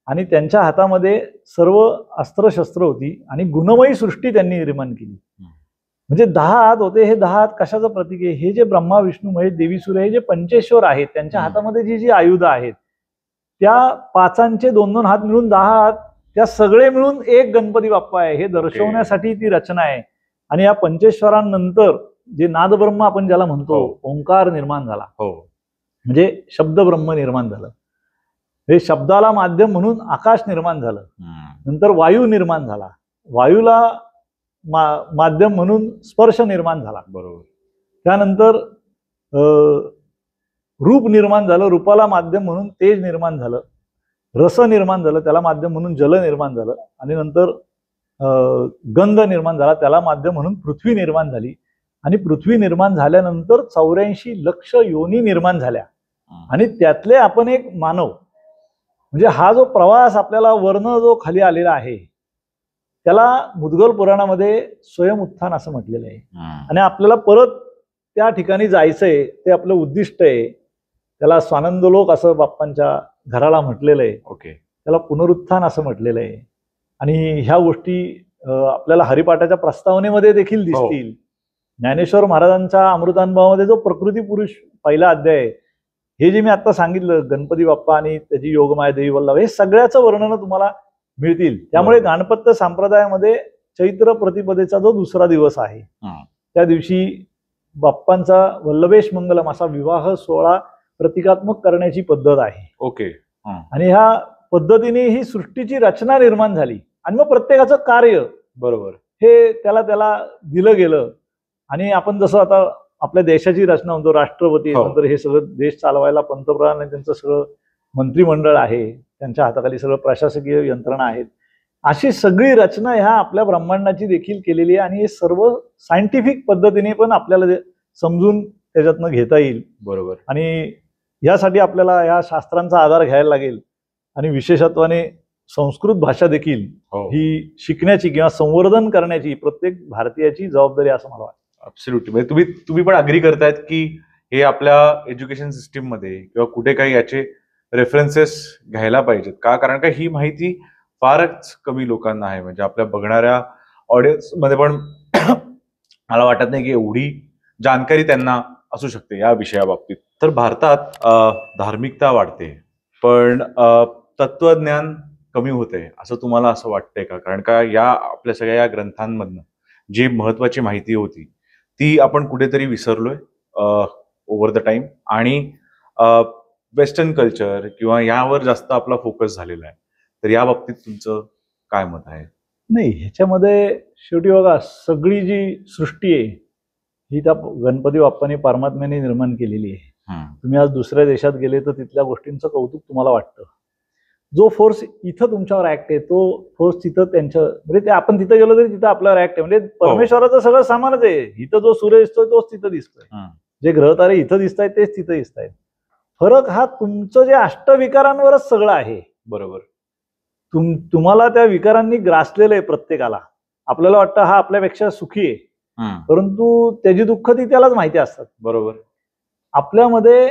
आणि त्यांच्या हातामध्ये सर्व अस्त्रशस्त्र होती आणि गुणमयी सृष्टी त्यांनी निर्माण केली. म्हणजे 10 हात होते. हे 10 हात कशाचं प्रतीक आहे? हे जे ब्रह्मा विष्णू महेश देवी सूर्य हे जे पंचेश्वर आहेत त्यांच्या हातामध्ये जी जी आयुध आहेत त्या 5चे 2-2 हात मिळून 10 हात, त्या सगळे मिळून एक गणपती बाप्पा आहे हे दर्शवण्यासाठी ती रचना आहे. आणि या पंचेश्वरांनंतर जे नादब्रह्म आपण ज्याला म्हणतो ओंकार निर्माण झाला, म्हणजे शब्द ब्रह्म निर्माण झालं. हे शब्दाला माध्यम म्हणून आकाश निर्माण झालं. नंतर वायू निर्माण झाला, वायूला माध्यम म्हणून स्पर्श निर्माण झाला. बरोबर. त्यानंतर रूप निर्माण झालं, रूपाला माध्यम म्हणून तेज निर्माण झालं. रस निर्माण झालं, त्याला माध्यम म्हणून जल निर्माण झालं. आणि नंतर गंध निर्माण झाला, त्याला माध्यम म्हणून पृथ्वी निर्माण झाली. आणि पृथ्वी निर्माण झाल्यानंतर 84 लक्ष योनी निर्माण झाल्या आणि त्यातले आपण एक मानव म्हणजे हा जो प्रवास आपल्याला वर्ण जो खाली आलेला आहे त्याला मुद्गल पुराणामध्ये स्वयं उत्थान असं म्हटलेलं आहे. आणि आपल्याला परत त्या ठिकाणी जायचंय, ते आपलं उद्दिष्ट आहे. त्याला स्वानंदलोक असं बाप्पांच्या घराला म्हटलेलं आहे. ओके. त्याला पुनरुत्थान असं म्हटलेलं आहे. आणि ह्या गोष्टी आपल्याला हरिपाठाच्या प्रस्तावनेमध्ये देखील दिसतील. ज्ञानेश्वर महाराजांच्या अमृतानुभवामध्ये जो प्रकृती पुरुष पहिला अध्याय आहे, हे जे मी आता सांगितलं, गणपती बाप्पा आणि त्याची योगमाया देवी वल्लभ, हे सगळ्याचं वर्णन तुम्हाला मिळतील. त्यामुळे गाणपत्य संप्रदायामध्ये चैत्र प्रतिपदेचा जो दुसरा दिवस आहे त्या दिवशी बाप्पांचा वल्लभेश मंगलम असा विवाह सोहळा प्रतिकात्मक करण्याची पद्धत आहे. ओके. आणि ह्या पद्धतीने ही सृष्टीची रचना निर्माण झाली आणि मग प्रत्येकाचं कार्य बरोबर हे त्याला दिलं गेलं. आणि आपण जसं आता आपल्या देशाची रचना म्हणतो, राष्ट्रपती, नंतर हे सगळं देश चालवायला पंतप्रधान आणि त्यांचं सगळं मंत्रिमंडळ आहे, त्यांच्या हाताखाली सगळं प्रशासकीय यंत्रणा आहेत, अशी सगळी रचना ह्या आपल्या ब्रह्मांडाची देखील केलेली आहे. आणि हे सर्व सायंटिफिक पद्धतीने पण आपल्याला समजून त्याच्यातनं घेता येईल. बरोबर. आणि यासाठी आपल्याला या शास्त्रांचा आधार घ्यायला लागेल. आणि विशेषत्वाने संस्कृत भाषा देखील ही शिकण्याची किंवा संवर्धन करण्याची प्रत्येक भारतीयाची जबाबदारी असं मला वाटतं. ऍब्सोल्युटली. म्हणजे तुम्ही पण अग्री करतायत की हे आपल्या एज्युकेशन सिस्टीम मध्ये किंवा कुठे काही याचे रेफरन्सेस घ्यायला पाहिजेत का? कारण का ही माहिती फारच कमी लोकांना आहे. म्हणजे आपल्या बघणाऱ्या ऑडियन्स मध्ये पण मला वाटत नाही की एवढी जानकारी त्यांना असू शकते या विषयाबाबतीत. तर भारतात धार्मिकता वाढते पण तत्वज्ञान कमी होते असं तुम्हाला असं वाटतंय का? कारण का या आपल्या सगळ्या या ग्रंथांमधनं जी महत्वाची माहिती होती ती आपण कुठेतरी विसरलोय ओव्हर द टाइम. आणि वेस्टर्न कल्चर किंवा यावर जास्त आपला फोकस झालेला आहे. तर या बाबतीत तुमचं काय मत आहे? नाही, ह्याच्यामध्ये शेवटी बघा, सगळी जी सृष्टी आहे ही त्या गणपती बाप्पाने परमात्म्याने निर्माण केलेली आहे. तुम्ही आज दुसऱ्या देशात गेले तर तिथल्या गोष्टींचं कौतुक तुम्हाला वाटतं. जो फोर्स इथं तुमच्यावर ऍक्ट आहे तो फोर्स तिथं त्यांच्या, म्हणजे ते आपण तिथं गेलो तरी तिथं आपल्यावर ऍक्ट आहे. म्हणजे परमेश्वराचं सगळं सामानच आहे. इथं जो सूर्य दिसतोय तोच तिथं दिसतोय, जे ग्रह तारे इथं दिसत आहेत तेच तिथं दिसत आहेत. फरक हा तुमचं जे अष्टविकारांवरच सगळं आहे. बरोबर. तुम्हाला त्या विकारांनी ग्रासलेलं आहे प्रत्येकाला. आपल्याला वाटतं हा आपल्यापेक्षा सुखी आहे, परंतु त्याची दुःख ती त्यालाच माहिती असतात. बरोबर. आपल्यामध्ये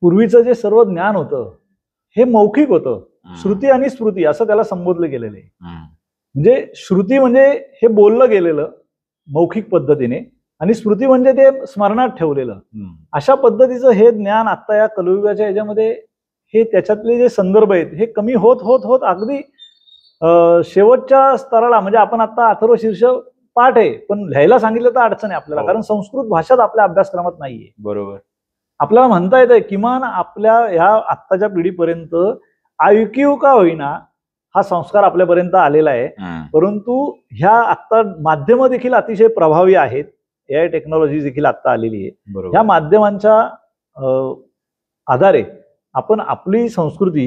पूर्वीचं जे सर्व ज्ञान होतं हे मौखिक होतं. श्रुती आणि स्मृती असं त्याला संबोधलं गेलेलं आहे. म्हणजे श्रुती म्हणजे हे बोललं गेलेलं मौखिक पद्धतीने, आणि स्मृती म्हणजे ते स्मरणात ठेवलेलं. अशा पद्धतीचं हे ज्ञान आता या कलियुगाच्या ह्याच्यामध्ये हे त्याच्यातले जे संदर्भ आहेत हे कमी होत होत होत अगदी शेवटच्या स्तराला, म्हणजे आपण आता अथर्वशीर्ष पाठ आहे पण लिहायला सांगितलं तर अडचण आहे आपल्याला, कारण संस्कृत भाषाच आपल्या अभ्यासक्रमात नाहीये. बरोबर. आपल्याला म्हणता येतंय किमान आपल्या ह्या आत्ताच्या पिढीपर्यंत ऐकीव का होईना हा संस्कार आपल्यापर्यंत आलेला आहे. परंतु ह्या आत्ता माध्यम देखील अतिशय प्रभावी आहेत. एआय टेक्नॉलॉजी देखील आत्ता आलेली आहे. ह्या माध्यमांच्या आधारे आपण आपली संस्कृती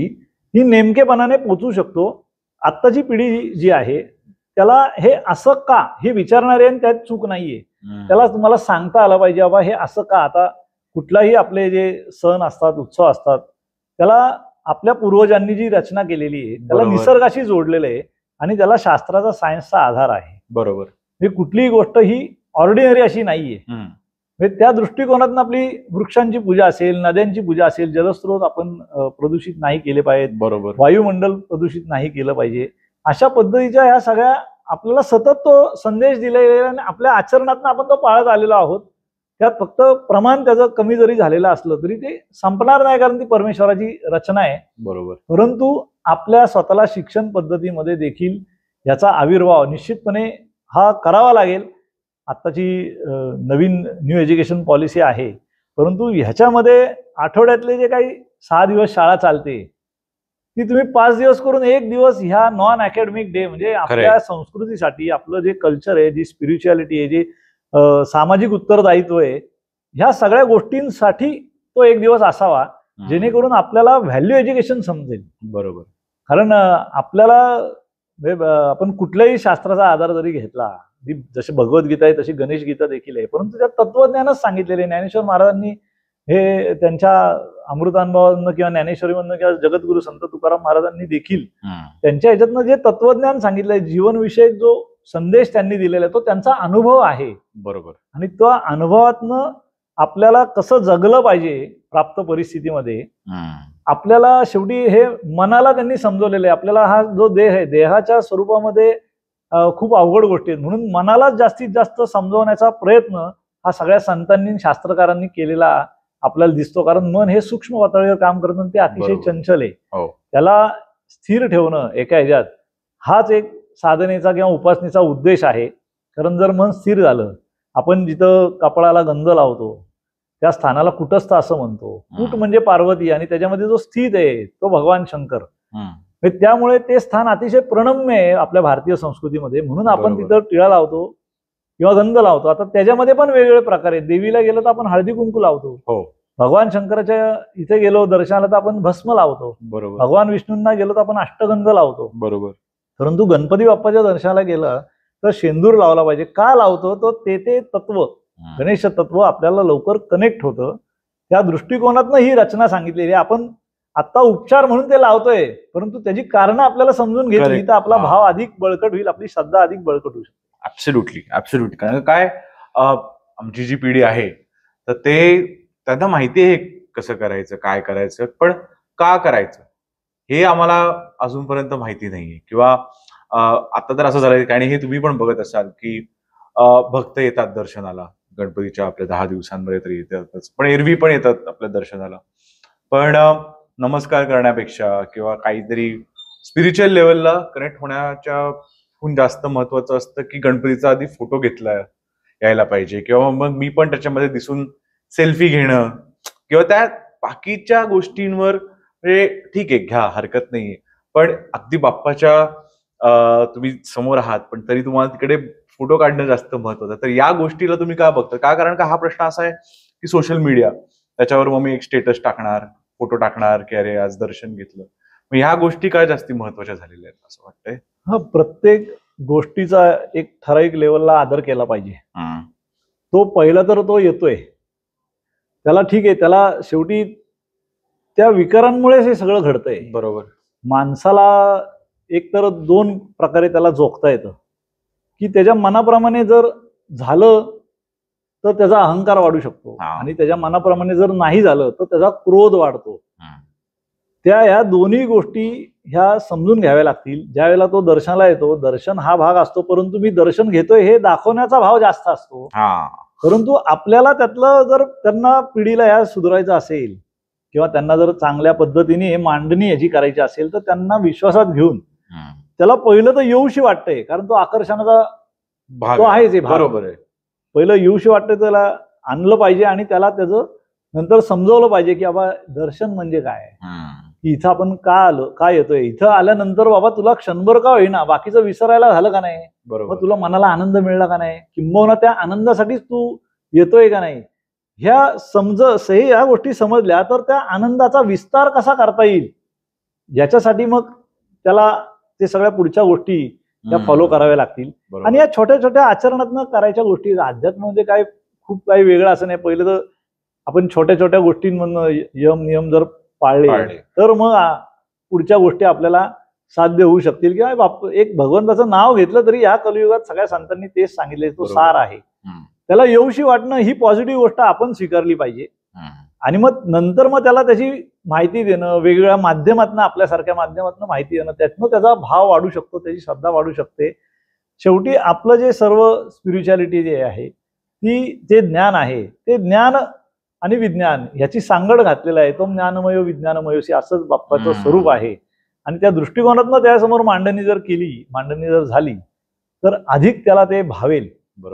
ही नेमकेपणाने पोचू शकतो. आत्ताची पिढी जी आहे त्याला हे असं का हे विचारणारे, आणि त्यात चूक नाहीये. त्याला तुम्हाला सांगता आलं पाहिजे बाबा हे असं का. आता कुठलाही आपले जे सण असतात, उत्सव असतात, त्याला आपल्या पूर्वजांनी जी रचना केलेली आहे त्याला निसर्गाशी जोडलेलं आहे आणि त्याला शास्त्राचा, सायन्सचा आधार आहे. बरोबर. म्हणजे कुठलीही गोष्ट ही ऑर्डिनरी अशी नाहीये. म्हणजे त्या दृष्टिकोनातून आपली वृक्षांची पूजा असेल, नद्यांची पूजा असेल, जलस्रोत आपण प्रदूषित नाही केले पाहिजेत. बरोबर. वायुमंडल प्रदूषित नाही केलं पाहिजे. अशा पद्धतीच्या ह्या सगळ्या आपल्याला सतत तो संदेश दिलेला आणि आपल्या आचरणातून आपण तो पाळत आलेलो आहोत. त्यात फक्त प्रमाण त्याचं कमी जरी झालेलं असलं तरी ते संपणार नाही, कारण ती परमेश्वराची रचना आहे. बरोबर. परंतु आपल्या स्वतःला शिक्षण पद्धतीमध्ये देखील याचा आविर्भाव निश्चितपणे हा करावा लागेल. आत्ताची नवीन न्यू एज्युकेशन पॉलिसी आहे, परंतु ह्याच्यामध्ये आठवड्यातले जे काही 6 दिवस शाळा चालते ती तुम्ही 5 दिवस करून 1 दिवस ह्या नॉन अकॅडमिक डे, म्हणजे आपल्या संस्कृतीसाठी, आपलं जे कल्चर आहे, जी स्पिरिच्युअलिटी आहे, जे सामाजिक उत्तरदायित्व आहे, ह्या सगळ्या गोष्टींसाठी तो 1 दिवस असावा, जेणेकरून आपल्याला व्हॅल्यू एज्युकेशन समजेल. बरोबर. कारण आपल्याला आपण कुठल्याही शास्त्राचा आधार जरी घेतला, जशी भगवद्गीता आहे तशी गणेश गीता देखील आहे, परंतु त्यात तत्वज्ञानच सांगितलेले. ज्ञानेश्वर महाराजांनी हे त्यांच्या अमृतानुभवांना किंवा ज्ञानेश्वरीमधनं किंवा जगद्गुरु संत तुकाराम महाराजांनी देखील त्यांच्या ह्याच्यातनं जे तत्वज्ञान सांगितलंय, जीवनविषयक जो संदेश त्यांनी दिलेला आहे तो त्यांचा अनुभव आहे. बरोबर. आणि त्या अनुभवातनं आपल्याला कसं जगलं पाहिजे प्राप्त परिस्थितीमध्ये, आपल्याला शेवटी हे मनाला त्यांनी समजवलेलं आहे. आपल्याला हा जो देह आहे, देहाच्या स्वरूपामध्ये खूप अवघड गोष्टी आहेत, म्हणून मनालाच जास्तीत जास्त समजवण्याचा प्रयत्न हा सगळ्या संतांनी शास्त्रकारांनी केलेला आपल्याला दिसतो. कारण मन हे सूक्ष्म पातळीवर काम करतं, ते अतिशय चंचल आहे. त्याला स्थिर ठेवणं एका ह्याच्यात हाच एक साधनेचा किंवा उपासनेचा उद्देश आहे. कारण जर मन स्थिर झालं, आपण जिथं कपाळाला गंध लावतो त्या स्थानाला कुटस्थ असं म्हणतो. कुट म्हणजे पार्वती आणि त्याच्यामध्ये जो स्थित आहे तो भगवान शंकर. त्यामुळे ते स्थान अतिशय प्रणम्य आहे आपल्या भारतीय संस्कृतीमध्ये, म्हणून आपण तिथं टिळा लावतो किंवा गंध लावतो. आता त्याच्यामध्ये पण वेगवेगळे प्रकार आहेत. देवीला गेलो तर आपण हळदी कुंकू लावतो. भगवान शंकराच्या इथे गेलो दर्शनाला तर आपण भस्म लावतो. भगवान विष्णूंना गेलो तर आपण अष्टगंध लावतो. बरोबर. परंतु गणपती बाप्पाच्या दर्शनाला गेलं तर शेंदूर लावला पाहिजे. का लावतो? तो ते तत्व, गणेश तत्व आपल्याला लवकर कनेक्ट होतं. त्या दृष्टिकोनातनं ही रचना सांगितलेली आहे. आपण आता उपचार म्हणून ते लावतोय, परंतु त्याची कारणं आपल्याला समजून घेतली तर आपला भाव अधिक बळकट होईल, आपली श्रद्धा अधिक बळकट होऊ शकते. ऍब्सोल्युटली. कारण काय आमची जी पिढी आहे तर ते त्यांना माहिती आहे कसं करायचं, काय करायचं, पण का करायचं हे आम्हाला अजूनपर्यंत माहिती नाहीये. किंवा आता तर असं झालंय, आणि हे तुम्ही पण बघत असाल की भक्त येतात दर्शनाला, गणपतीच्या आपल्या 10 दिवसांमध्ये तरी येतातच, पण एरवी पण येतात आपल्या दर्शनाला. पण नमस्कार करण्यापेक्षा किंवा काहीतरी स्पिरिच्युअल लेवलला कनेक्ट होण्याच्या जास्त महत्वाचं असतं की गणपतीचा आधी फोटो घेतला यायला पाहिजे, किंवा मग मी पण त्याच्यामध्ये दिसून सेल्फी घेणं, किंवा त्या बाकीच्या गोष्टींवर म्हणजे ठीक आहे घ्या, हरकत नाहीये, पण अगदी बाप्पाच्या तुम्ही समोर आहात पण तरी तुम्हाला तिकडे फोटो काढणं जास्त महत्वाचं. तर या गोष्टीला तुम्ही का बघता? का? कारण का हा प्रश्न असा आहे की सोशल मीडिया, त्याच्यावर मग मी एक स्टेटस टाकणार, फोटो टाकणार की अरे आज दर्शन घेतलं. मग ह्या गोष्टी काय जास्ती महत्वाच्या झालेल्या आहेत असं वाटतंय? हा, प्रत्येक गोष्टीचा एक ठराविक लेवलला आदर केला पाहिजे. तो पहिला तर तो येतोय त्याला ठीक आहे, त्याला शेवटी त्या विकारांमुळेच हे सगळं घडतंय. बरोबर. माणसाला एक तर 2 प्रकारे त्याला जोखता येतं की त्याच्या मनाप्रमाणे जर झालं तर त्याचा अहंकार वाढू शकतो, आणि त्याच्या मनाप्रमाणे जर नाही झालं तर त्याचा क्रोध वाढतो. ह्या दोन्ही गोष्टी ह्या समजून घ्याव्या लागतील. ज्या वेळेला तो दर्शनाला येतो, दर्शन हा भाग असतो, परंतु मी दर्शन घेतोय हे दाखवण्याचा भाव जास्त असतो. परंतु आपल्याला त्यातलं जर त्यांना पिढीला ह्या सुधारायचं असेल किंवा त्यांना जर चांगल्या पद्धतीने हे मांडणी याची करायची असेल तर त्यांना विश्वासात घेऊन त्याला पहिलं तर येऊशी वाटतंय, कारण तो आकर्षणाचा तो आहेच. बरोबर आहे. पहिलं येऊशी वाटतंय, त्याला आणलं पाहिजे आणि त्याला त्याचं नंतर समजवलं पाहिजे की बाबा दर्शन म्हणजे काय, की इथं आपण का आलो, का येतोय. इथं आल्यानंतर बाबा तुला क्षणभर का होईना बाकीचं विसरायला झालं का नाही, मग तुला मनाला आनंद मिळला का नाही, किंबहुना त्या आनंदासाठीच तू येतोय का नाही. ह्या गोष्टी समजल्या तर त्या आनंदाचा विस्तार कसा करता येईल याच्यासाठी मग त्याला ते सगळ्या पुढच्या गोष्टी त्या फॉलो कराव्या लागतील. आणि या छोट्या छोट्या आचरणातनं करायच्या गोष्टी, अध्यात्म म्हणजे काय खूप काही वेगळं असं नाही. पहिलं तर आपण छोट्या छोट्या गोष्टींमधनं यम नियम जर पाळले तर मग पुढच्या गोष्टी आपल्याला साध्य होऊ शकतील. किंवा एक भगवंताचं नाव घेतलं तरी या कलियुगात सगळ्या संतांनी तेच सांगितले, तो सार आहे. त्याला येऊशी वाटणं ही पॉझिटिव्ह गोष्ट आपण स्वीकारली पाहिजे. आणि मग नंतर मग त्याला त्याची माहिती देणं, वेगवेगळ्या माध्यमातून, आपल्यासारख्या माध्यमातून माहिती देणं, त्यातनं त्याचा भाव वाढू शकतो, त्याची श्रद्धा वाढू शकते. शेवटी आपलं जे सर्व स्पिरिच्युअलिटी जे आहे ती जे ज्ञान आहे ते ज्ञान आणि विज्ञान ह्याची सांगड घातलेलं आहे. तो ज्ञानमय विज्ञानमयोशी असंच बाप्पाचं स्वरूप आहे. आणि त्या दृष्टिकोनातनं त्यासमोर मांडणी जर केली, मांडणी जर झाली तर अधिक त्याला ते भावेल.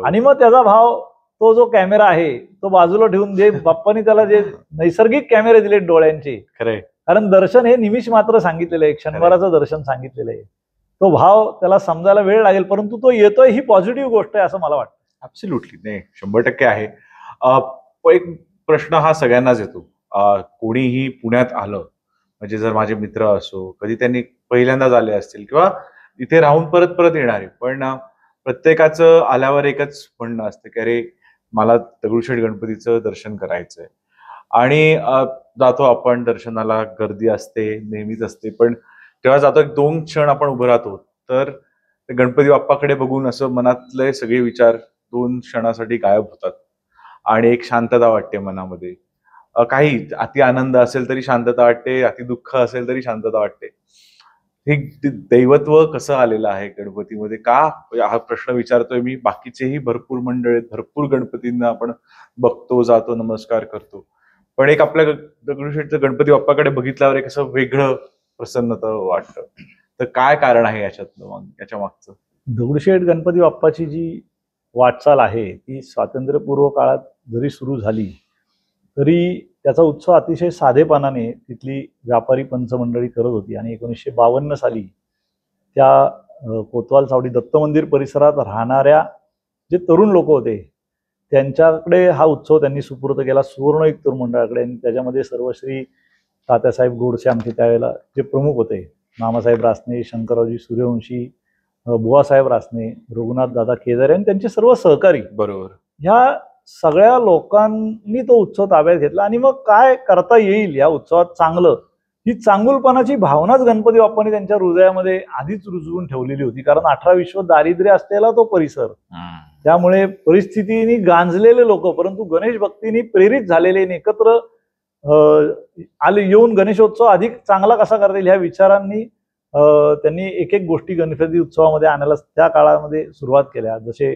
आणि मग त्याचा भाव, तो जो कॅमेरा आहे तो बाजूला ठेवून, जे बाप्पानी त्याला जे नैसर्गिक कॅमेरे दिले डोळ्यांचे, कारण दर्शन हे निमिष मात्र सांगितलेलं आहे, क्षणभराचं दर्शन सांगितलेलं आहे, तो भाव त्याला समजायला वेळ लागेल, परंतु तो येतोय ही पॉझिटिव्ह गोष्ट आहे असं मला वाटतं. ऍब्सोल्युटली. नाही, 100% आहे. एक प्रश्न हा सगळ्यांनाच येतो, कोणीही पुण्यात आलं म्हणजे जर माझे मित्र असो, कधी त्यांनी पहिल्यांदाच आले असतील किंवा इथे राहून परत परत येणारे, पण प्रत्येकाचं आल्यावर एकच म्हणणं असतं की अरे मला दगडूशेठ गणपतीचं दर्शन करायचंय. आणि जातो आपण दर्शनाला, गर्दी असते, नेहमीच असते, पण तेव्हा जातो एक 2 क्षण आपण उभं राहतो, तर ते गणपती बाप्पाकडे बघून असं मनातले सगळे विचार 2 क्षणासाठी गायब होतात आणि एक शांतता वाटते मनामध्ये. काही अति आनंद असेल तरी शांतता वाटते, अति दुःख असेल तरी शांतता वाटते. हे दैवत्व कसं आलेलं आहे गणपतीमध्ये, का हा प्रश्न विचारतोय मी. बाकीचेही भरपूर मंडळ आहेत, भरपूर गणपतींना आपण बघतो, जातो, नमस्कार करतो, पण एक आपल्या दगडूशेठचं गणपती बाप्पाकडे बघितल्यावर एक असं वेगळं प्रसन्नता वाटतं. तर काय कारण आहे याच्यातलं, मग याच्या मागचं? दगडूशेठ गणपती बाप्पाची जी वाटचाल आहे ती स्वातंत्र्यपूर्व काळात जरी सुरू झाली तरी त्याचा उत्सव अतिशय साधेपणाने तिथली व्यापारी पंचमंडळी करत होती. आणि 1952 साली त्या कोतवाल चावडी दत्त मंदिर परिसरात राहणाऱ्या जे तरुण लोक होते त्यांच्याकडे हा उत्सव त्यांनी सुपूर्द केला, सुवर्ण एक तरुण मंडळाकडे. आणि त्याच्यामध्ये सर्वश्री तात्यासाहेब गोडसे आमचे त्यावेळेला जे प्रमुख होते, मामासाहेब रासने, शंकररावजी सूर्यवंशी, बुवासाहेब रासने, रघुनाथ दादा केदारे आणि त्यांचे सर्व सहकारी, बरोबर, ह्या सगळ्या लोकांनी तो उत्सव ताब्यात घेतला. आणि मग काय करता येईल या उत्सवात चांगलं, ही चांगुलपणाची भावनाच गणपती बाप्पांनी त्यांच्या हृदयामध्ये आधीच रुजवून ठेवलेली होती. कारण 18 विश्व दारिद्र्य असलेला तो परिसर, त्यामुळे परिस्थितीने गांजलेले लोक परंतु गणेश भक्तीने प्रेरित झालेले एकत्र आले, येऊन गणेशोत्सव अधिक चांगला कसा करता येईल ह्या विचारांनी त्यांनी एक एक गोष्टी गणपती उत्सवामध्ये आणायला त्या काळामध्ये सुरुवात केल्या. जसे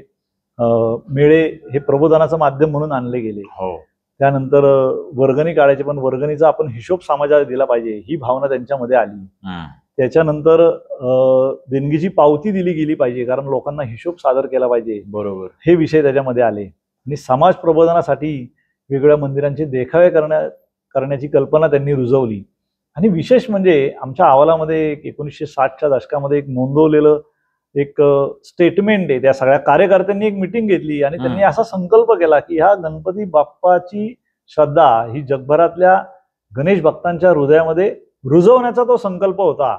मेळे हे प्रबोधनाचं माध्यम म्हणून आणले गेले. त्यानंतर वर्गणी काढायची, पण वर्गणीचा आपण हिशोब समाजाला दिला पाहिजे ही भावना त्यांच्यामध्ये आली. त्याच्यानंतर देणगीची पावती दिली गेली पाहिजे, कारण लोकांना हिशोब सादर केला पाहिजे, बरोबर, हे विषय त्याच्यामध्ये आले. आणि समाज प्रबोधनासाठी वेगवेगळ्या मंदिरांचे देखावे करण्याची कल्पना त्यांनी रुजवली. आणि विशेष म्हणजे आमच्या अहवालामध्ये 1960च्या दशकामध्ये एक नोंदवलेलं एक स्टेटमेंट आहे. त्या सगळ्या कार्यकर्त्यांनी एक मिटिंग घेतली आणि त्यांनी असा संकल्प केला की ह्या गणपती बाप्पाची श्रद्धा ही जगभरातल्या गणेश भक्तांच्या हृदयामध्ये रुजवण्याचा तो संकल्प होता.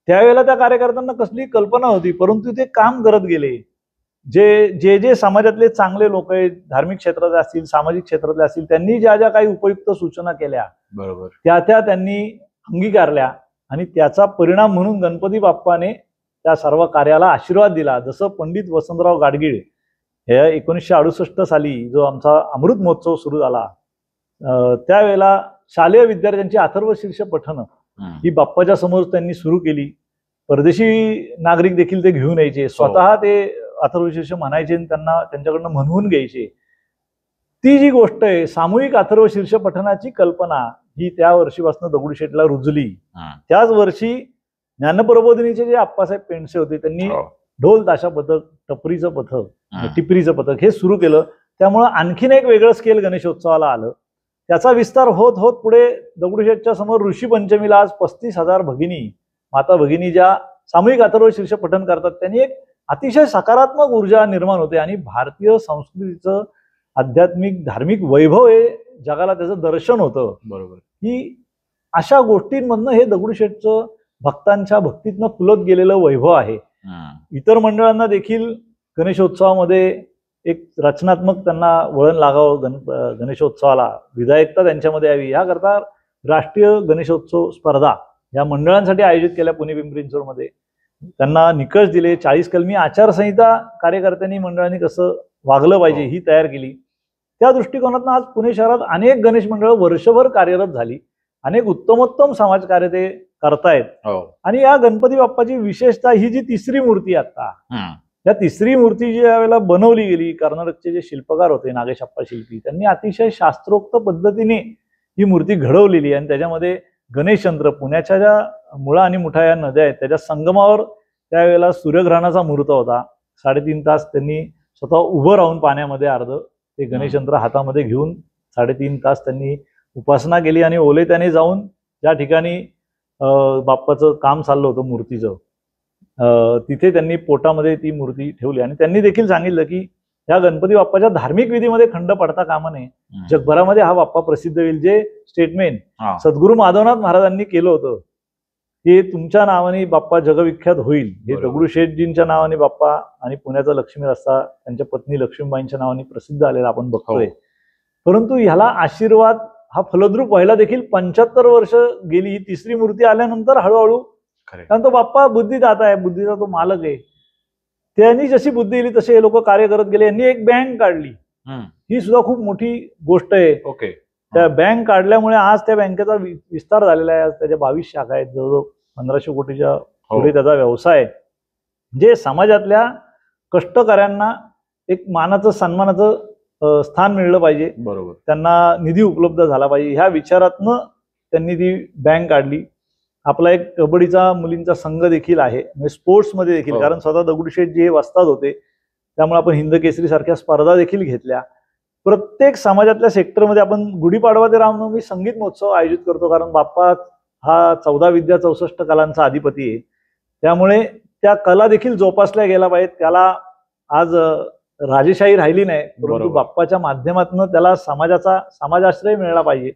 त्यावेळेला त्या कार्यकर्त्यांना कसली कल्पना होती, परंतु ते काम करत गेले. जे जे समाजातले चांगले लोक आहेत, धार्मिक क्षेत्रातले असतील, सामाजिक क्षेत्रातले असतील, त्यांनी ज्या ज्या काही उपयुक्त सूचना केल्या, बरोबर, त्या त्यांनी अंगीकारल्या. आणि त्याचा परिणाम म्हणून गणपती बाप्पाने त्या सर्व कार्याला आशीर्वाद दिला. जसं पंडित वसंतराव गाडगीळ हे 1968 साली जो आमचा अमृत महोत्सव सुरू झाला, त्यावेळेला शालेय विद्यार्थ्यांची अथर्व शीर्ष पठण ही बाप्पाच्या समोर त्यांनी सुरू केली. परदेशी नागरिक देखील ते घेऊन यायचे, स्वतः ते अथर्व शीर्ष म्हणायचे आणि त्यांना त्यांच्याकडनं म्हणवून घ्यायचे. ती जी गोष्ट आहे सामूहिक अथर्व शीर्ष पठणाची कल्पना ही त्या वर्षीपासून दगडूशेठला रुजली. त्याच वर्षी ज्ञानप्रबोधिनीचे जे आप्पासाहेब पेंडसे होते त्यांनी ढोल ताशा पथक, टपरीचं पथक, टिपरीचं पथक हे सुरू केलं. त्यामुळं आणखीन एक वेगळं स्केल गणेशोत्सवाला आलं. त्याचा विस्तार होत होत पुढे दगडूशेठच्या समोर ऋषी पंचमीला आज 35,000 भगिनी, माता भगिनी ज्या सामूहिक अथर्व शीर्ष पठण करतात, त्यांनी एक अतिशय सकारात्मक ऊर्जा निर्माण होते. आणि भारतीय संस्कृतीचं आध्यात्मिक धार्मिक वैभव हे जगाला त्याचं दर्शन होतं. बरोबर, ही अशा गोष्टींमधनं हे दगडूशेठचं भक्तांच्या भक्तीतनं फुलत गेलेलं वैभव आहे. इतर मंडळांना देखील गणेशोत्सवामध्ये एक रचनात्मक त्यांना वळण लागावं, गणेशोत्सवाला विधायकता त्यांच्यामध्ये यावी याकरता राष्ट्रीय गणेशोत्सव स्पर्धा या मंडळांसाठी आयोजित केल्या पुणे पिंपरी चिंचवडमध्ये. त्यांना निकष दिले. 40 कलमी आचारसंहिता कार्यकर्त्यांनी मंडळांनी कसं वागलं पाहिजे ही तयार केली. त्या दृष्टिकोनातून आज पुणे शहरात अनेक गणेश मंडळ वर्षभर कार्यरत झाली. अनेक उत्तमोत्तम समाजकार्य ते करतायत. आणि या गणपती बाप्पाची विशेषता ही जी तिसरी मूर्ती आता, या तिसरी मूर्ती जी यावेळेला बनवली गेली, कर्नाटकचे जे शिल्पकार होते नागेशप्पा शिल्पी, त्यांनी अतिशय शास्त्रोक्त पद्धतीने ही मूर्ती घडवलेली. आणि त्याच्यामध्ये गणेशयंत्र, पुण्याच्या ज्या मुळा आणि मुठा या नद्या आहेत त्याच्या संगमावर त्यावेळेला सूर्यग्रहणाचा मुहूर्त होता. 3.5 तास त्यांनी स्वतः उभं राहून पाण्यामध्ये अर्ध ते गणेशयंत्र हातामध्ये घेऊन 3.5 तास त्यांनी उपासना केली. आणि ओले त्याने जाऊन ज्या ठिकाणी बाप्पाचं काम चाललं होतं मूर्तीचं, तिथे त्यांनी पोटामध्ये ती मूर्ती ठेवली. आणि त्यांनी देखील सांगितलं की या गणपती बाप्पाच्या धार्मिक विधीमध्ये खंड पडता कामा नये, जगभरामध्ये हा बाप्पा प्रसिद्ध होईल. जे स्टेटमेंट सद्गुरू माधवनाथ महाराजांनी केलं होतं की तुमच्या नावाने बाप्पा जगविख्यात होईल, हे दगडूशेठजींच्या नावाने बाप्पा आणि पुण्याचा लक्ष्मी रस्ता त्यांच्या पत्नी लक्ष्मीबाईंच्या नावाने प्रसिद्ध आलेला आपण बघतोय. परंतु ह्याला आशीर्वाद हा फलद्रूप व्हायला देखील 75 वर्ष गेली. ही तिसरी मूर्ती आल्यानंतर हळूहळू, खरे कारण तो बाप्पा बुद्धिदाता आहे, बुद्धीचा तो मालक आहे. त्यांनी जशी बुद्धी दिली तसे हे लोक कार्य करत गेले. यांनी एक बँक काढली, ही सुद्धा खूप मोठी गोष्ट आहे. ओके. त्या बँक काढल्यामुळे आज त्या बँकेचा विस्तार झालेला आहे. आज त्याच्या 22 शाखा आहेत, जवळजवळ 1500 कोटीच्या पुढे त्याचा व्यवसाय, जे समाजातल्या कष्टकऱ्यांना एक मानाचं सन्मानाचं स्थान मिळलं पाहिजे, बरोबर, त्यांना निधी उपलब्ध झाला पाहिजे, ह्या विचारातनं त्यांनी ती बँक काढली. आपला एक कबड्डीचा मुलींचा संघ देखील आहे, म्हणजे स्पोर्ट्समध्ये देखील, कारण स्वतः दगडूशेठजी हे वस्ताद होते, त्यामुळे आपण हिंद केसरी सारख्या स्पर्धा देखील घेतल्या. प्रत्येक समाजातल्या सेक्टरमध्ये आपण गुढीपाडवा ते रामनवमी संगीत महोत्सव आयोजित करतो, कारण बाप्पा हा 14 विद्या 64 कलांचा अधिपती आहे. त्यामुळे त्या कला देखील जोपासल्या गेल्या पाहिजेत. त्याला आज राजेशाही राहिली नाही, परंतु बाप्पाच्या माध्यमातून त्याला समाजाश्रय मिळाला पाहिजे,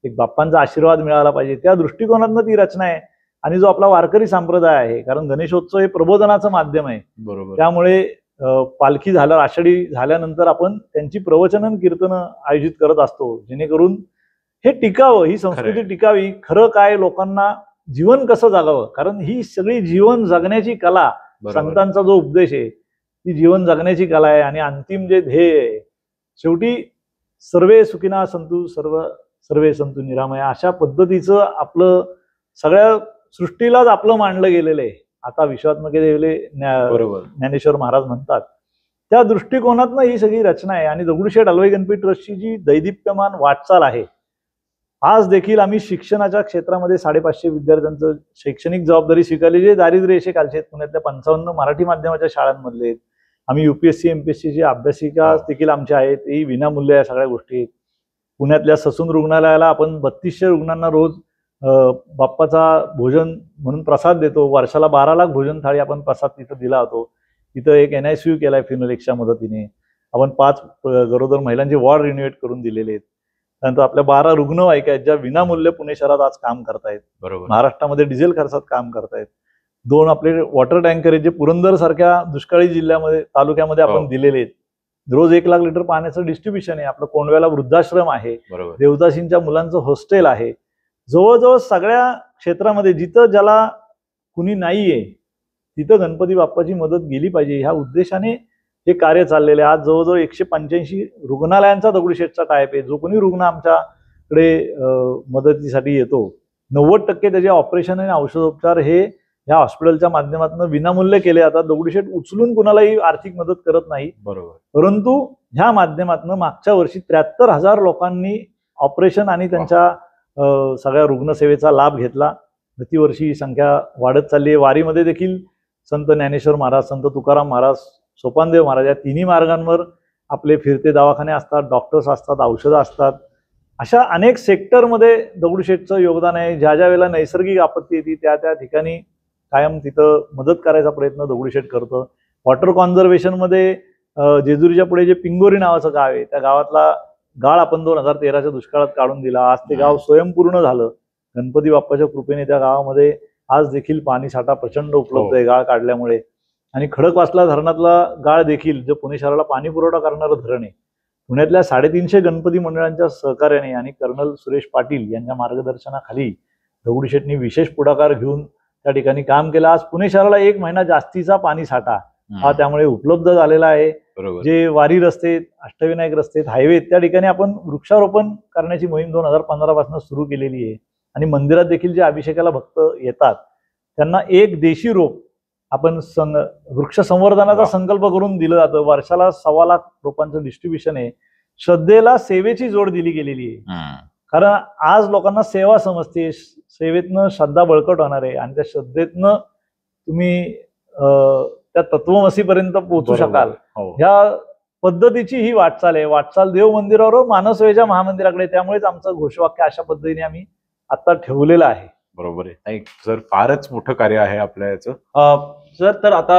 एक बाप्पांचा आशीर्वाद मिळाला पाहिजे. त्या दृष्टिकोनातून ती रचना आहे. आणि जो आपला वारकरी संप्रदाय आहे, कारण गणेशोत्सव हे प्रबोधनाचं माध्यम आहे, बरोबर, त्यामुळे पालखी झालं, आषाढी झाल्यानंतर आपण त्यांची प्रवचन कीर्तन आयोजित करत असतो, जेणेकरून हे टिकावं, ही संस्कृती टिकावी. खरं काय, लोकांना जीवन कसं जगावं, कारण ही सगळी जीवन जगण्याची कला, संतांचा जो उपदेश आहे ती जीवन जगण्याची कला आहे. आणि अंतिम जे ध्येय आहे, शेवटी सर्वे सुखिना संतु सर्वे संतु निरामय, अशा पद्धतीचं आपलं सगळ्या सृष्टीलाच आपलं मांडलं गेलेलं आहे. आता विश्वात्मके ज्ञानेश्वर महाराज म्हणतात, त्या दृष्टिकोनातनं ही सगळी रचना आहे. आणि दगडूशेठ हलवाई गणपती ट्रस्टची जी दैदिप्यमान वाटचाल आहे, आज देखील आम्ही शिक्षणाच्या क्षेत्रामध्ये 550 विद्यार्थ्यांचं शैक्षणिक जबाबदारी स्वीकारली, जे दारिद्र्य रेषेखालचे आहेत. पुण्यातल्या 55 मराठी माध्यमाच्या शाळांमधले आहेत. आम्ही UPSC MPSCची अभ्यासिका देखील आमच्या आहेत, ही विनामूल्य या सगळ्या गोष्टी. पुण्यातल्या ससून रुग्णालयाला आपण 3200 रुग्णांना रोज बाप्पाचा भोजन म्हणून प्रसाद देतो. वर्षाला 12 लाख भोजन थाळी आपण प्रसाद तिथं दिला होतो. तिथं एक NICU केलाय फिनोलेक्सच्या मदतीने. आपण 5 गरोदर महिलांचे वॉर्ड रिन्युएट करून दिलेले आहेत. त्यानंतर आपल्या 12 रुग्णवाहिका आहेत, ज्या विनामूल्य पुणे शहरात आज काम करतायत. बरोबर, महाराष्ट्रामध्ये डिझेल खर्चात काम करतायत. 2 आपले वॉटर टँकर आहेत, जे पुरंदर सारख्या दुष्काळी जिल्ह्यामध्ये तालुक्यामध्ये आपण दिलेले आहेत. रोज 1 लाख लिटर पाण्याचं डिस्ट्रीब्युशन आहे. आपलं कोंडव्याला वृद्धाश्रम आहे, देवदासींच्या मुलांचं हॉस्टेल आहे. जवळजवळ सगळ्या क्षेत्रामध्ये जिथं ज्याला कुणी नाहीये तिथं गणपती बाप्पाची मदत गेली पाहिजे, ह्या उद्देशाने हे कार्य चाललेले. आज जवळजवळ 185 रुग्णालयांचा दगडूशेठचा टायप आहे. जो कोणी रुग्ण आमच्याकडे मदतीसाठी येतो, 90% त्याचे ऑपरेशन आणि औषधोपचार हे ह्या हॉस्पिटलच्या माध्यमातून विनामूल्य केले जातात. दगडूशेठ उचलून कुणालाही आर्थिक मदत करत नाही, बरोबर, परंतु ह्या माध्यमातून मागच्या वर्षी 73,000 लोकांनी ऑपरेशन आणि त्यांच्या सगळ्या रुग्णसेवेचा लाभ घेतला. प्रतिवर्षी ही संख्या वाढत चालली आहे. वारीमध्ये देखील संत ज्ञानेश्वर महाराज, संत तुकाराम महाराज, सोपानदेव महाराज या तिन्ही मार्गांवर आपले फिरते दवाखाने असतात, डॉक्टर्स असतात, औषधं असतात. अशा अनेक सेक्टरमध्ये दगडूशेठचं योगदान आहे. ज्या ज्या वेळेला नैसर्गिक आपत्ती येते त्या त्या ठिकाणी कायम तिथं मदत करायचा प्रयत्न दगडूशेठ करतं. वॉटर कॉन्झर्वेशनमध्ये जेजुरीच्या पुढे जे पिंगोरी नावाचं गाव आहे, त्या गावातला गाळ आपण 2013च्या दुष्काळात काढून दिला. आज ते गाव स्वयंपूर्ण झालं. गणपती बाप्पाच्या कृपेने त्या गावामध्ये आज देखील पाणी साठा प्रचंड उपलब्ध आहे गाळ काढल्यामुळे. आणि खडकवासला धरणातला गाळ देखील, जो पुणे शहराला पाणी पुरवठा करणारं धरण आहे, पुण्यातल्या 350 गणपती मंडळांच्या सहकार्याने आणि कर्नल सुरेश पाटील यांच्या मार्गदर्शनाखाली दगडूशेठनी विशेष पुढाकार घेऊन त्या ठिकाणी काम केलं. आज पुणे शहराला 1 महिना जास्तीचा पाणी साठा हा त्यामुळे उपलब्ध झालेला आहे. जे वारी रस्ते, अष्टविनायक रस्ते, हायवे, त्या ठिकाणी आपण वृक्षारोपण करण्याची मोहीम 2015 पासून सुरू केलेली आहे. आणि मंदिरात देखील जे अभिषेकाला भक्त येतात त्यांना 1 देशी रोप आपण वृक्ष संवर्धनाचा संकल्प करून दिलं जातं. वर्षाला 1.25 लाख रोपांचं डिस्ट्रीब्युशन आहे. श्रद्धेला सेवेची जोड दिली गेलेली आहे, कारण आज लोकांना सेवा समजते, सेवेतनं श्रद्धा बळकट होणार आहे आणि त्या श्रद्धेतनं तुम्ही त्या तत्वमसीपर्यंत पोहोचू शकाल. ह्या पद्धतीची ही वाटचाल आहे. वाटचाल देव मंदिरावर मानसेवेच्या महामंदिराकडे. त्यामुळेच आमचं घोषवाक्य अशा पद्धतीने आम्ही आता ठेवलेलं आहे. बरोबर आहे. नाही सर, फारच मोठं कार्य आहे आपल्या याचं. सर, तर आता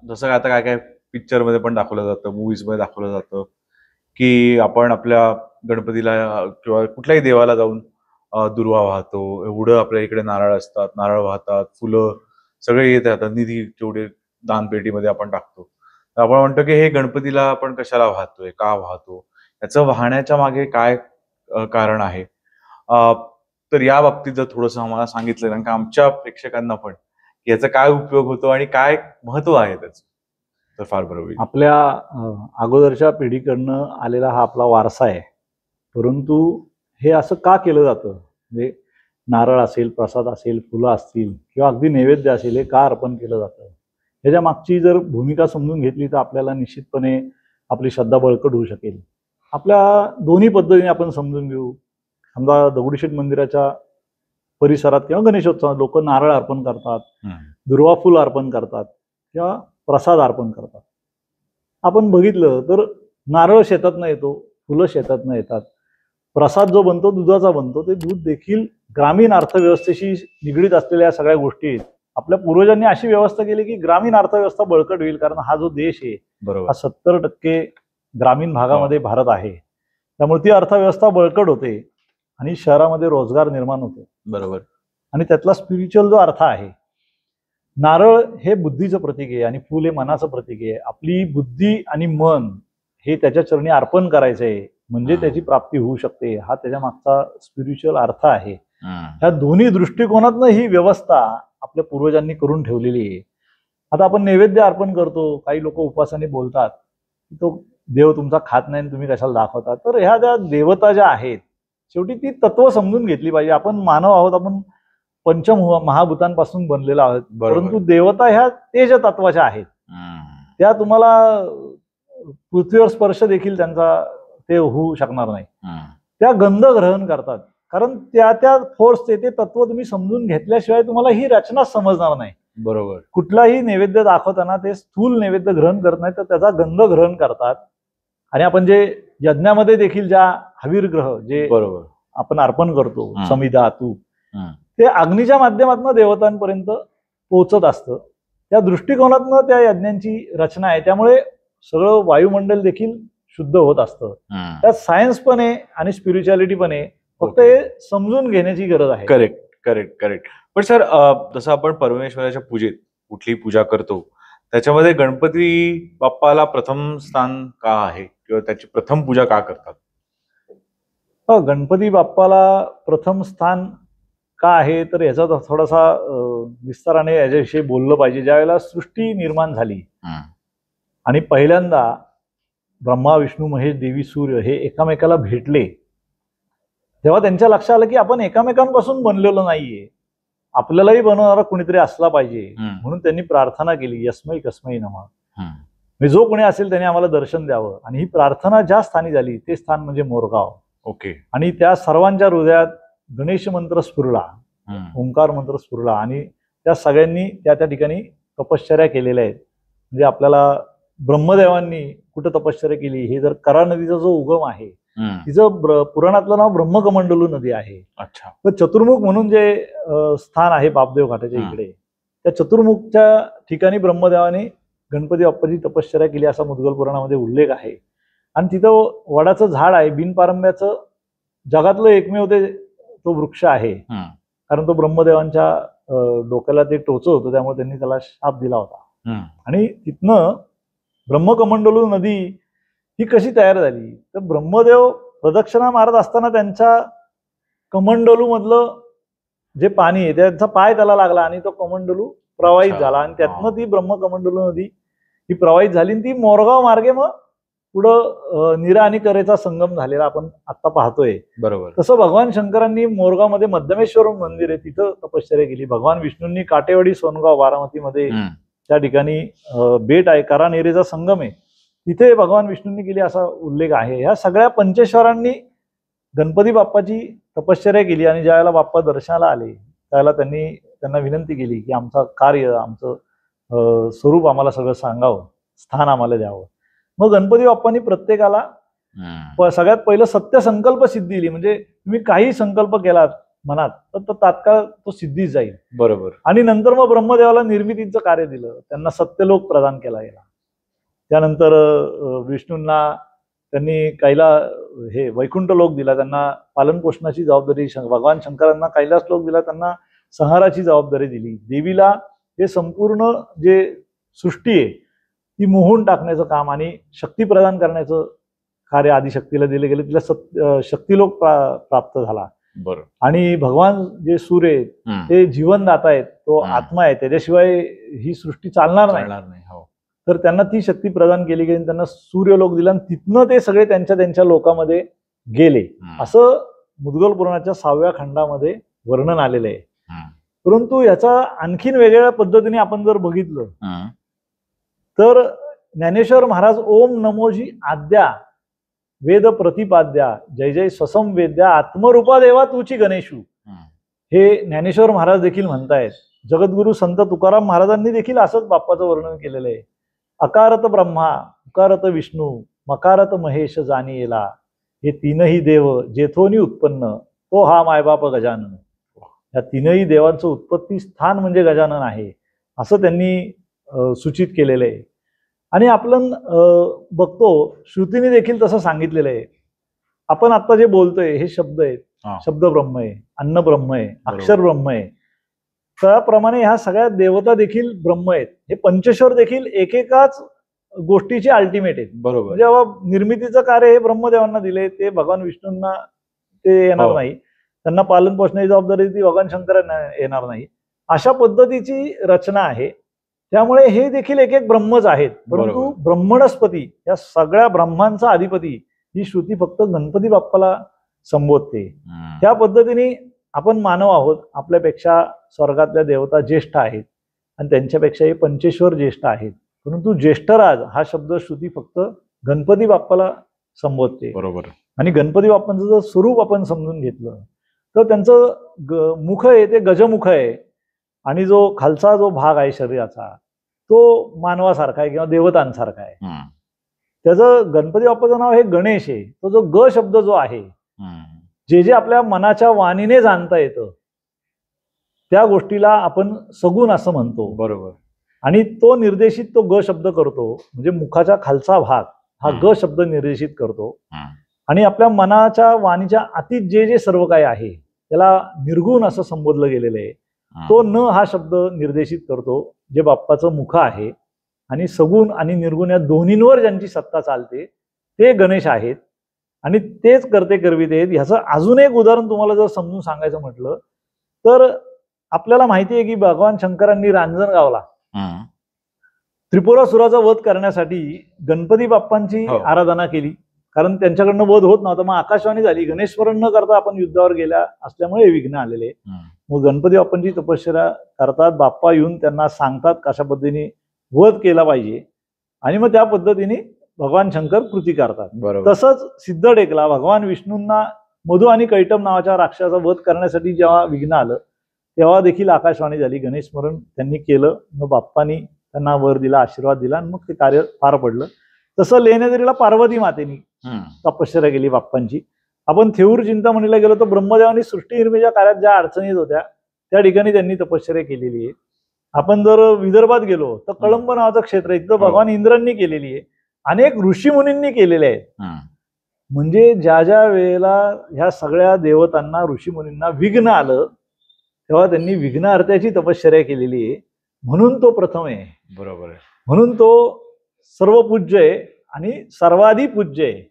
जसं आता काय काय पिक्चर मध्ये पण दाखवलं जातं, मूवीज मध्ये दाखवलं जातं की आपण आपल्या गणपतीला किंवा कुठल्याही देवाला जाऊन दुर्वा वाहतो. एवढं आपल्या इकडे नारळ असतात, नारळ वाहतात, फुलं सगळे येत राहतात, निधी तेवढे दानपेटीमध्ये आपण टाकतो. तर आपण म्हणतो की हे गणपतीला आपण कशाला वाहतोय, का वाहतो, याचं वाहण्याच्या मागे काय कारण आहे. तर या बाबतीत जर थोडंसं आम्हाला सांगितलं, कारण का आमच्या प्रेक्षकांना पण याचा काय उपयोग होतो आणि काय महत्व आहे त्याचं, तर फार बरं होईल. आपल्या अगोदरच्या पिढीकडनं आलेला हा आपला वारसा आहे, परंतु हे असं का केलं जातं, म्हणजे नारळ असेल, प्रसाद असेल, फुलं असतील किंवा अगदी नैवेद्य असेल, हे का अर्पण केलं जातं, ह्याच्या मागची जर भूमिका समजून घेतली तर आपल्याला निश्चितपणे आपली श्रद्धा बळकट होऊ शकेल. आपल्या दोन्ही पद्धतीने आपण समजून घेऊ. समजा दगडूशेठ मंदिराच्या परिसरात किंवा गणेशोत्सवात लोक नारळ अर्पण करतात, दुर्वा फुल अर्पण करतात किंवा प्रसाद अर्पण करतात. आपण बघितलं तर नारळ शेतातनं येतो, फुलं शेतातनं येतात, प्रसाद जो बनतो दुधाचा बनतो, ते दूध देखील ग्रामीण अर्थव्यवस्थेशी निगडीत असलेल्या सगळ्या गोष्टी आहेत. आपल्या पूर्वजांनी अशी व्यवस्था केली की ग्रामीण अर्थव्यवस्था बळकट होईल, कारण हा जो देश आहे हा 70% ग्रामीण भागामध्ये भारत आहे, त्यामुळे ती अर्थव्यवस्था बळकट होते आणि शहरामध्ये रोजगार निर्माण होतो. बरोबर. आणि त्यातला स्पिरिच्युअल जो अर्थ आहे, नारळ हे बुद्धीचं प्रतीक आहे आणि फुल हे मनाचं प्रतीक आहे. आपली बुद्धी आणि मन हे त्याच्या चरणी अर्पण करायचं आहे, म्हणजे त्याची प्राप्ती होऊ शकते, हा त्याच्या मागचा स्पिरिच्युअल अर्थ आहे. ह्या दोन्ही दृष्टिकोनातनं ही व्यवस्था आपल्या पूर्वजांनी करून ठेवलेली आहे. आता आपण नैवेद्य अर्पण करतो, काही लोक उपासाने बोलतात तो देव तुमचा खात नाही आणि तुम्ही कशाला दाखवता, तर ह्या ज्या देवता ज्या आहेत शेवटी ती तत्व समजून घेतली पाहिजे. आपण मानव आहोत, आपण पंचम महाभूतांपासून बनलेला आहोत, परंतु देवता ह्या तेज तत्वाच्या आहेत. त्या तुम्हाला पृथ्वीवर स्पर्श देखील त्यांचा ते होऊ शकणार नाही. त्या गंध ग्रहण करतात, कारण त्या फोर्सचे ते तत्व तुम्ही समजून घेतल्याशिवाय तुम्हाला ही रचना समजणार नाही. बरोबर. कुठलाही नैवेद्य दाखवताना ते स्थूल नैवेद्य ग्रहण करत नाही, तर त्याचा गंध ग्रहण करतात. आणि आपण जे यज्ञामध्ये देखील ज्या हवीर ग्रह जे बरोबर आपण अर्पण करतो, समिधा तूप, ते अग्नीच्या माध्यमातून देवतांपर्यंत पोहोचत असतं. त्या दृष्टिकोनातनं त्या यज्ञांची रचना आहे, त्यामुळे सगळं वायुमंडल देखील शुद्ध होत असतं. त्यात सायन्स पण आहे आणि स्पिरिच्युअलिटी पण आहे, फक्त हे समजून घेण्याची गरज आहे. Correct correct correct. पण सर, जसं आपण परमेश्वराच्या पूजेत कुठली पूजा करतो, त्याच्यामध्ये गणपती बाप्पाला प्रथम स्थान का आहे किंवा त्याची प्रथम पूजा का करतात? गणपती बाप्पाला प्रथम स्थान का आहे, तर याचा थोडासा विस्ताराने याच्याविषयी बोललं पाहिजे. ज्यावेळेला सृष्टी निर्माण झाली आणि पहिल्यांदा ब्रह्मा विष्णू महेश देवी सूर्य हे एकमेकाला भेटले, तेव्हा त्यांच्या लक्षात आलं की आपण एकमेकांपासून बनलेलो नाहीये, आपल्यालाही बनवणारा कुणीतरी असला पाहिजे. म्हणून त्यांनी प्रार्थना केली, यस्मै कस्मै नमः, म्हणजे जो कोणी असेल त्याने आम्हाला दर्शन द्यावं. आणि ही प्रार्थना ज्या स्थानी झाली ते स्थान म्हणजे मोरगाव. ओके. आणि त्या सर्वांच्या हृदयात गणेश मंत्र स्फुरला, ओंकार मंत्र स्फुरला आणि त्या सगळ्यांनी त्या ठिकाणी तपश्चर्या केलेल्या आहेत. म्हणजे आपल्याला ब्रह्मदेवांनी कुठं तपश्चर्या केली, हे जर करा नदीचा जो उगम आहे तिचं पुराणातलं नाव ब्रह्मकमंडलू नदी आहे. अच्छा. तर चतुर्मुख म्हणून जे स्थान आहे बापदेव घाटाच्या इकडे, त्या चतुर्मुखच्या ठिकाणी ब्रह्मदेवाने गणपती बाप्पाची तपश्चर्या केली असा मुद्गल पुराणामध्ये उल्लेख आहे. आणि तिथं वडाचं झाड आहे, बिनपारंब्याचं, जगातलं एकमेव तो वृक्ष आहे, कारण तो ब्रह्मदेवांच्या डोक्याला ते टोचत होतं, त्यामुळे त्यांनी त्याला शाप दिला होता. आणि तिथनं ब्रह्मकमंडलू नदी ही कशी तयार झाली, तर ब्रह्मदेव प्रदक्षिणा मारत असताना त्यांच्या कमंडलू मधलं जे पाणी आहे त्यांचा पाय त्याला लागला आणि तो कमंडलू प्रवाहित झाला आणि त्यातनं ती ब्रह्मकमंडलू नदी ही प्रवाहित झाली आणि ती मोरगाव मार्गे मग पुढं नीरा आणि करेचा संगम झालेला आपण आता पाहतोय. बरोबर. तसं भगवान शंकरांनी मोरगावमध्ये मध्यमेश्वर मंदिर आहे तिथं तपश्चर्या केली. भगवान विष्णूंनी काटेवाडी सोनगाव बारामतीमध्ये त्या ठिकाणी बेट आहे, करा नेरेचा संगम आहे, तिथे भगवान विष्णूंनी केली असा उल्लेख आहे. ह्या सगळ्या पंचेश्वरांनी गणपती बाप्पाची तपश्चर्या केली आणि ज्यावेळेला बाप्पा दर्शनाला आले त्यावेळेला त्यांना विनंती केली की आमचं कार्य, आमचं स्वरूप आम्हाला सगळं सांगावं, स्थान आम्हाला द्यावं. मग गणपती बाप्पांनी प्रत्येकाला सगळ्यात पहिलं सत्य संकल्प सिद्धी दिली, म्हणजे तुम्ही काही संकल्प केलात मनात तर तात्काळ तो सिद्धीच जाईल. बरोबर. आणि नंतर मग ब्रह्मदेवाला निर्मितीचं कार्य दिलं, त्यांना सत्यलोक प्रदान केला गेला. त्यानंतर विष्णूंना त्यांनी हे वैकुंठ लोक दिला, त्यांना पालन पोषणाची जबाबदारी, भगवान शंकरांना कैलास लोक दिला, त्यांना संहाराची जबाबदारी दिली. देवीला हे संपूर्ण जे सृष्टी आहे ती मोहून टाकण्याचं काम आणि शक्ती प्रदान करण्याचं कार्य आदिशक्तीला दिले गेले. तिला शक्तिलोक प्राप्त झाला. बरोबर. आणि भगवान जे सूर्य आहेत ते जीवनदाता आहेत, तो आत्मा आहे, त्याच्याशिवाय ही सृष्टी चालणार नाही. हो. तर त्यांना ती शक्ती प्रदान केली गेली, त्यांना सूर्यलोक दिला आणि तिथनं ते सगळे त्यांच्या त्यांच्या लोकामध्ये गेले, असं मुद्गल पुराणाच्या 6व्या खंडामध्ये वर्णन आलेलं आहे. परंतु याचा आणखीन वेगळ्या पद्धतीने आपण जर बघितलं तर ज्ञानेश्वर महाराज ओम नमोजी आद्या वेद प्रतिपाद्या जय जय स्वसम वेद्या आत्मरूपा देवा तुची गणेशू, हे ज्ञानेश्वर महाराज देखील म्हणतायत. जगद्गुरु संत तुकाराम महाराजांनी देखील असंच बाप्पाचं वर्णन केलेलं आहे. अकारत ब्रह्मा उकारत विष्णू मकारत महेश जाणीला, हे तीनही देव जेथोनी उत्पन्न तो हा मायबाप गजानन. या तीनही देवांचं उत्पत्ती स्थान म्हणजे गजानन आहे, असं त्यांनी सूचित केलेलं आहे. आणि आपण बघतो श्रुतीने देखील तसं सांगितलेलं आहे. आपण आता जे बोलतोय हे शब्द आहेत, शब्द ब्रह्म आहे, अन्न ब्रह्म आहे, अक्षर ब्रह्म आहे. त्याप्रमाणे ह्या सगळ्या देवता देखील ब्रह्म आहेत. हे पंचेश्वर देखील एकेकाच गोष्टीचे अल्टिमेट आहेत. बरोबर. जेव्हा निर्मितीचं कार्य हे ब्रह्मदेवांना दिले, ते भगवान विष्णूंना ते येणार नाही, त्यांना पालन पोषणाची जबाबदारी ती भगवान शंकरांना येणार नाही. अशा पद्धतीची रचना आहे. त्यामुळे हे देखील एक एक ब्रह्मच आहेत. परंतु ब्रह्मणस्पती या सगळ्या ब्रह्मांचा अधिपती ही श्रुती फक्त गणपती बाप्पाला संबोधते. त्या पद्धतीने आपण मानव आहोत, आपल्यापेक्षा स्वर्गातल्या देवता ज्येष्ठ आहेत आणि त्यांच्यापेक्षा हे पंचेश्वर ज्येष्ठ आहेत. परंतु ज्येष्ठराज हा शब्द श्रुती फक्त गणपती बाप्पाला संबोधते. बरोबर. आणि गणपती बाप्पांचं जर स्वरूप आपण समजून घेतलं तर त्यांचं मुख आहे ते गजमुख आहे, आणि जो खालचा जो भाग आहे शरीराचा तो मानवासारखा आहे किंवा देवतांसारखा आहे. त्याचं गणपती बाप्पाचं नाव हे गणेश आहे. तो जो ग शब्द जो आहे, जे जे आपल्या मनाच्या वाणीने जाणता येतं त्या गोष्टीला आपण सगुण असं म्हणतो. बरोबर. आणि तो निर्देशित तो ग शब्द करतो, म्हणजे मुखाच्या खालचा भाग हा ग शब्द निर्देशित करतो. आणि आपल्या मनाच्या वाणीच्या अतीत जे जे सर्व काही आहे त्याला निर्गुण असं संबोधलं गेलेलं आहे. तो न हा शब्द निर्देशित करतो, जे बाप्पाचं मुख आहे. आणि सगुण आणि निर्गुण या दोन्हींवर ज्यांची सत्ता चालते ते गणेश आहेत, आणि तेच करते करविते आहेत. ह्याचं अजून एक उदाहरण तुम्हाला जर समजून सांगायचं म्हटलं तर आपल्याला माहिती आहे की भगवान शंकरांनी रांजणगावला त्रिपुरासुराचा वध करण्यासाठी गणपती बाप्पांची आराधना केली, कारण त्यांच्याकडनं वध होत नव्हता. मग आकाशवाणी झाली, गणेश स्मरण न करता आपण युद्धावर गेल्या असल्यामुळे हे विघ्न आलेले. मग गणपती बाप्पांची तपश्चर्या करतात, बाप्पा येऊन त्यांना सांगतात कशा पद्धतीने वध केला पाहिजे, आणि मग त्या पद्धतीने भगवान शंकर कृती करतात. तसंच सिद्ध टेकला भगवान विष्णूंना मधु आणि कैटम नावाच्या राक्षसाचा वध करण्यासाठी जेव्हा विघ्न आलं तेव्हा देखील आकाशवाणी झाली, गणेश स्मरण त्यांनी केलं. मग बाप्पानी त्यांना वर दिला, आशीर्वाद दिला, आणि मग ते कार्य पार पडलं. तसं लेण्याद्रीला पार्वती मातेनी तपश्चर्या केली बाप्पांची. आपण थेऊर चिंतामणीला गेलो तर ब्रह्मदेवानी सृष्टी निर्मितीच्या कार्यात ज्या अडचणीत होत्या त्या ठिकाणी त्यांनी तपश्चर्या केलेली आहे. आपण जर विदर्भात गेलो तर कळंब नावाचं क्षेत्र आहे, तिथं भगवान इंद्रांनी केलेली आहे, अनेक ऋषीमुनींनी केलेले आहेत. म्हणजे ज्या ज्या वेळेला ह्या सगळ्या देवतांना ऋषीमुनींना विघ्न आलं तेव्हा त्यांनी विघ्नहर्त्याची तपश्चर्या केलेली आहे, म्हणून तो प्रथम आहे. बरोबर आहे. म्हणून तो सर्व पूज्य आहे आणि सर्वाधिक पूज्य आहे.